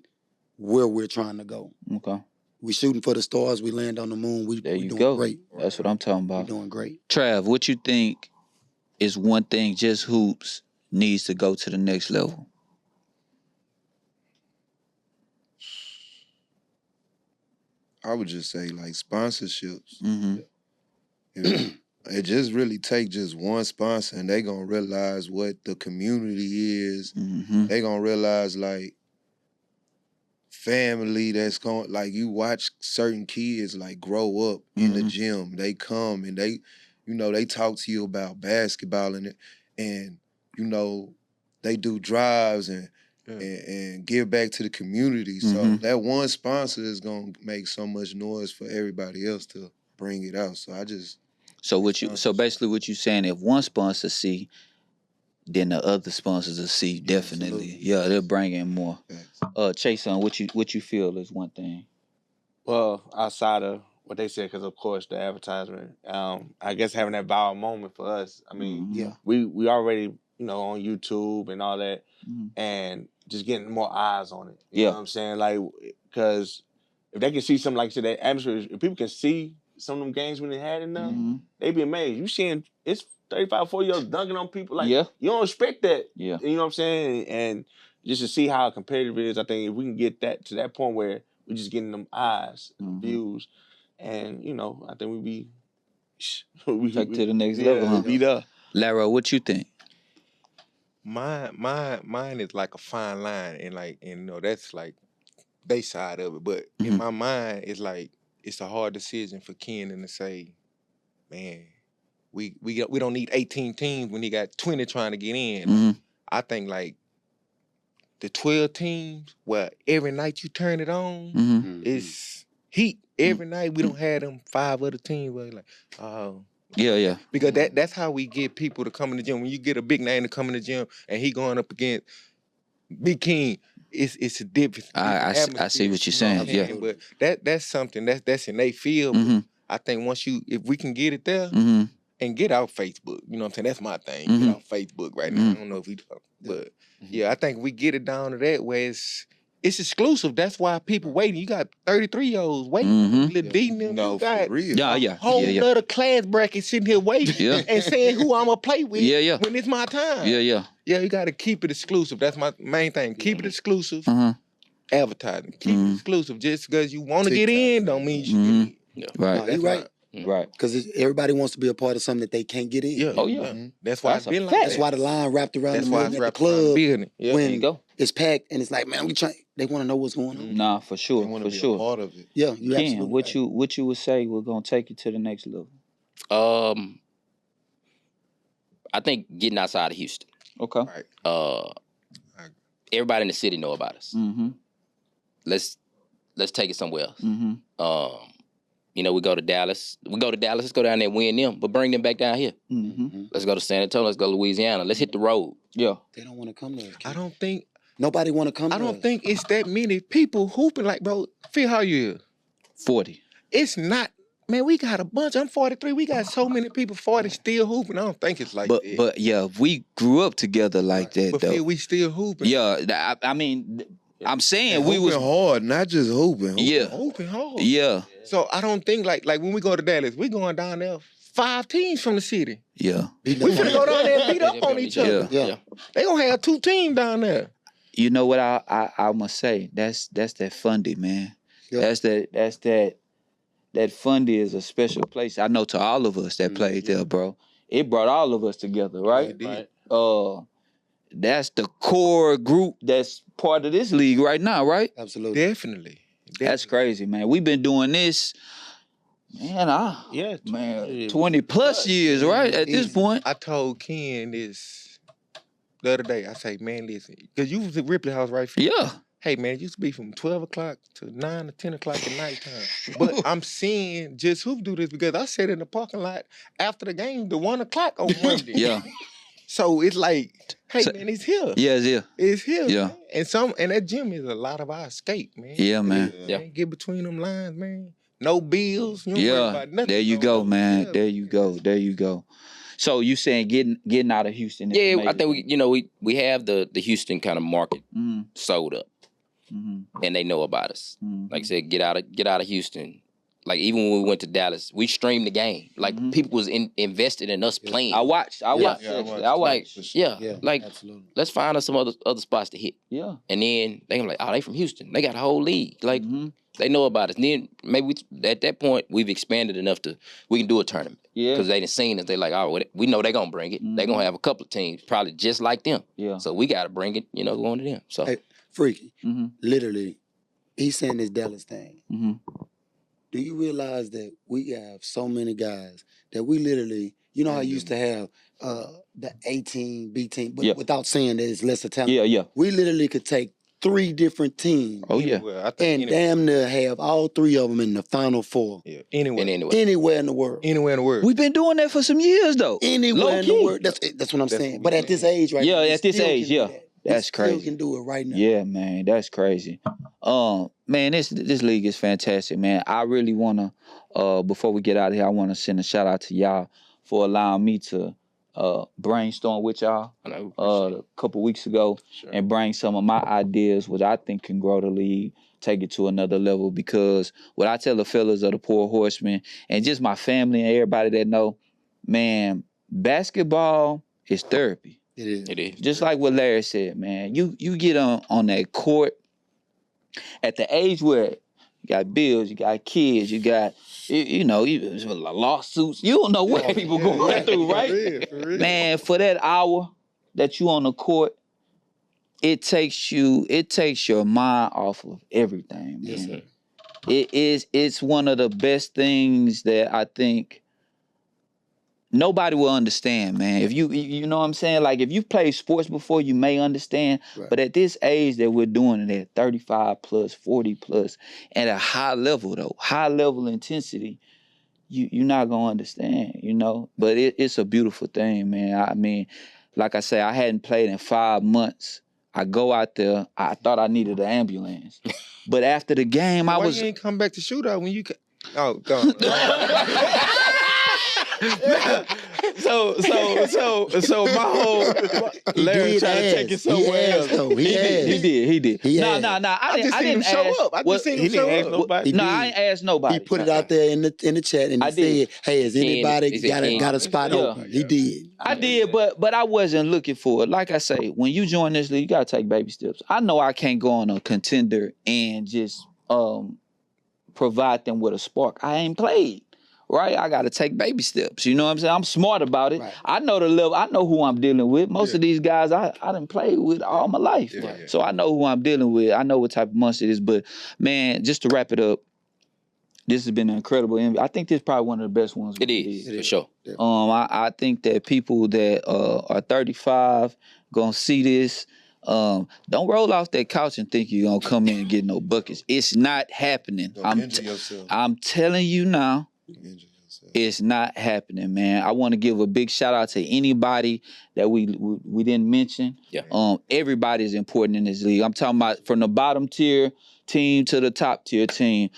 where we're trying to go. Okay. We shooting for the stars, we land on the moon, we doing great. That's what I'm talking about. We're doing great. Trav, what you think is one thing Just Hoops needs to go to the next level? I would just say like sponsorships. It just really take just one sponsor and they gonna realize what the community is. They gonna realize like family that's going, like you watch certain kids like grow up in the gym. They come and they, you know, they talk to you about basketball and you know, they do drives and give back to the community. So that one sponsor is gonna make so much noise for everybody else to bring it out. So I just so basically what you saying, if one sponsor see, then the other sponsors will see definitely. Absolutely. Yeah, they'll bring in more. Chase on what you feel is one thing. Well, outside of what they said, because of course the advertisement, I guess having that viral moment for us. I mean, we already, you know, on YouTube and all that, and just getting more eyes on it. You know what I'm saying? Like, because if they can see something like that atmosphere, if people can see some of them games when they had in them, they be amazed. You seeing it's 35, 40-year-olds dunking on people. Like, you don't expect that. Yeah. You know what I'm saying? And just to see how competitive it is, I think if we can get that to that point where we're just getting them eyes, views, and, you know, I think we take to the next level, huh? Be there. Lara, what you think? Mine is like a fine line, and you know, that's like they side of it. But in my mind, it's like it's a hard decision for Kenan to say, man, we don't need 18 teams when he got 20 trying to get in. I think like the 12 teams where every night you turn it on is heat. Every night we don't have them 5 other teams where like, oh. Yeah. Because that's how we get people to come in the gym. When you get a big name to come in the gym and he going up against Big King, it's a different. I see what you're saying. Yeah, but that's something that's in their field. I think if we can get it there and get out Facebook, you know what I'm saying? That's my thing. Get out Facebook right now. I don't know if we, but yeah, I think we get it down to that where it's exclusive. That's why people waiting. You got 33-year-olds waiting. Lil D and them. No, You got for real. Yeah. whole other class bracket sitting here waiting and saying who I'm gonna play with when it's my time. Yeah. Yeah, you gotta keep it exclusive. That's my main thing. Keep it exclusive. Advertising. Keep it exclusive. Just because you want to get in don't mean you should get in. Right. No, you're right. Right. Because everybody wants to be a part of something that they can't get in. Yeah. Oh, yeah. That's why it's been like That's why the line wrapped around That's the why middle it's at the wrapped around the club building. Yeah. There you when go. it's packed and it's like, man, they want to know what's going on. Nah, for sure. They want For to be sure. a part of it. Yeah, you Ken, absolutely what right. you would say we're gonna take you to the next level? I think getting outside of Houston. Okay. Right. Everybody in the city know about us. Let's take it somewhere else. You know, we go to Dallas. Let's go down there and win them, but bring them back down here. Let's go to San Antonio. Let's go to Louisiana. Let's hit the road. Yeah. They don't want to come to us. I don't think Nobody want to come to us. I don't think it's that many people hooping like, bro, Phil, how you is? 40. It's not man, we got a bunch. I'm 43. We got so many people 40 still hooping. I don't think it's like that. But yeah, we grew up together like that But though. Phil, we still hooping. Yeah, I mean, I'm saying And we was hooping hard, not just hooping. yeah, Hooping hard. yeah, So I don't think like when we go to Dallas, we going down there 5 teams from the city. yeah. We finna go down there and beat up on each other. Yeah. They gonna have 2 teams down there. You know what I must say? That's that Fundy, man. Yeah. That Fundy is a special place. I know to all of us that played there, bro. It brought all of us together, right? It did. That's the core group that's part of this league right now, right? Absolutely. Definitely. That's crazy, man. We've been doing this, man. Yeah, 20 plus years, right? At this Easy. point. I told Ken this the other day. I say, man, listen, because you was at Ripley House, right? Phil? Yeah. Hey, man, it used to be from 12 o'clock to 9 or 10 o'clock at nighttime. But I'm seeing Just Hoop do this because I sat in the parking lot after the game to 1 o'clock on Monday. Yeah. So it's like, hey, So- man, it's here. Yeah, yeah. It's here. Yeah. Man. And that gym is a lot of our escape, man. Yeah, man. Yeah. Get between them lines, man. No bills. You don't worry Yeah. about nothing. There you no go, more. man. Yeah. There you go. There you go. So you saying getting out of Houston? is Yeah, I amazing. think we have the Houston kind of market Mhm, sold up, mhm, and they know about us. mhm. Like I said, get out of Houston. Like even when we went to Dallas, we streamed the game. Like Mhm. people was invested in us playing. I watched. Yeah. Actually. Yeah, I like watched. yeah, Yeah, like absolutely. let's find us some other spots to hit. Yeah. And then they gonna like, oh, they from Houston. They got a whole league. Like Mhm. they know about us. And then maybe at that point we've expanded enough to we can do a tournament Yeah. because they done seen us. They like, oh, we know they gonna bring it. They gonna have a couple of teams probably just like them. Yeah. So we gotta bring it. Going to them. So Hey, Freaky, Mhm. literally, he's saying this Dallas thing. Mhm. Do you realize that we have so many guys that we literally, you know how you used to have the A team, B team, but Yeah. without saying that it's lesser talent. Yeah. Yeah. We literally could take 3 different teams Oh yeah. Anywhere. I think and anywhere. damn near have all 3 of them in the Final 4 Yeah. Anywhere. and anyway, anywhere in the world. Anywhere in the world. We've been doing that for some years though. Anywhere in the Low-key. world. That's what I'm That's saying. what But we at this saying. age right Yeah, now, we at this still age, can do yeah. that. That's we crazy. Still can do it right now. Yeah, man, that's crazy. Man, this league is fantastic, man. I really wanna, before we get out of here, I wanna send a shout out to y'all for allowing me to brainstorm with y'all I know. a couple weeks ago and bring some of my ideas, which I think can grow the league, take it to another level. Because what I tell the fellas of the Poor Horsemen and just my family and everybody that know, man, basketball is therapy. It is. It is. Just like what Larry said, man. You get on that court at the age where you got bills, you got kids, you got lawsuits. You don't know what people going through, right? For real. Man, for that hour that you on the court, it takes your mind off of everything, man. Yes, sir. It's one of the best things that I think nobody will understand, man. If you know what I'm saying? Like if you've played sports before, you may understand. Right. But at this age that we're doing it at 35 plus, 40 plus, at a high level though, high level intensity, you're not gonna understand, you know. But it's a beautiful thing, man. I mean, like I say, I hadn't played in 5 months. I go out there, I thought I needed an ambulance. But after the game, I Why was you ain't come back to shootout when you? Oh, go on. so my whole Larry did tried to take ask. it somewhere He else. asked, though. He He did. He Nah. asked. I just seen him didn't show ask. up. I just seen him He show didn't ask up. nobody. He No, did. I ain't asked nobody. He put it out there in the chat and I he did. said, "Hey, has Ken- anybody he said got a Ken. spot Yeah. open?" He did. I did, but I wasn't looking for it. Like I say, when you join this league, you gotta take baby steps. I know I can't go on a contender and just provide them with a spark. I ain't played. Right? I gotta take baby steps. You know what I'm saying? I'm smart about it. Right. I know the level, I know who I'm dealing with. Most of these guys I done played with all my life. Yeah. So I know who I'm dealing with. I know what type of months it is. But man, just to wrap it up, this has been an incredible I think this is probably one of the best ones. It we is did. for sure. I think that people that are 35 gonna see this. Don't roll off that couch and think you're gonna come in and get no buckets. It's not happening. Don't injure yourself. I'm telling you now. Injure yourself. It's not happening, man. I want to give a big shout out to anybody that we didn't mention. Yeah. Everybody is important in this league. I'm talking about from the bottom tier team to the top tier team.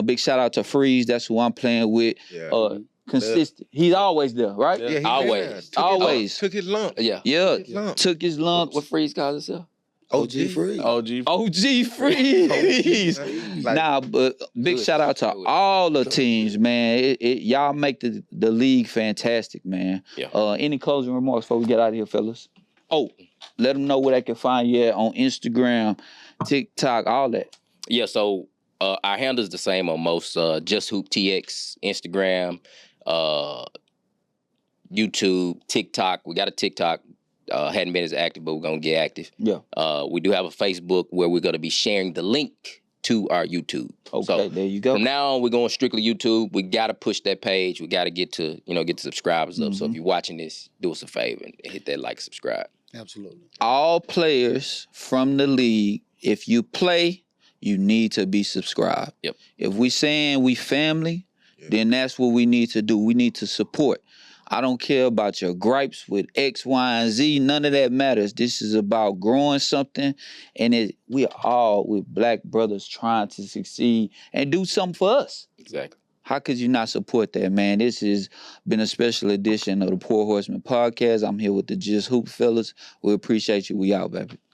Big shout out to Freeze. That's who I'm playing with. Yeah. Consistent. He's always there, right? Yeah, he Always. there. Took Always. His, took his lump. Yeah. Yeah. Took his lump. Took his lumps. What Freeze calls himself? OG free. OG. OG Freeze. Like, Nah, but big Good. shout out to Good. all the teams, man. Y'all make the league fantastic, man. Yeah. Any closing remarks before we get out of here, fellas? Oh, let them know where they can find you at on Instagram, TikTok, all that. Yeah, so our handle's the same on most. Just Hoop TX, Instagram, YouTube, TikTok. We got a TikTok. Hadn't been as active, but we're gonna get active. Yeah. We do have a Facebook where we're gonna be sharing the link to our YouTube. Okay, So there you go. from now on, we're going strictly YouTube. We gotta push that page. We gotta get to get the subscribers up. So if you're watching this, do us a favor and hit that like, subscribe. Absolutely. All players from the league, if you play, you need to be subscribed. Yep. If we saying we family, then that's what we need to do. We need to support. I don't care about your gripes with X, Y, and Z. None of that matters. This is about growing something, and we're black brothers trying to succeed and do something for us. Exactly. How could you not support that, man? This has been a special edition of the Poor Horseman Podcast. I'm here with the Just Hoop fellas. We appreciate you. We out, baby.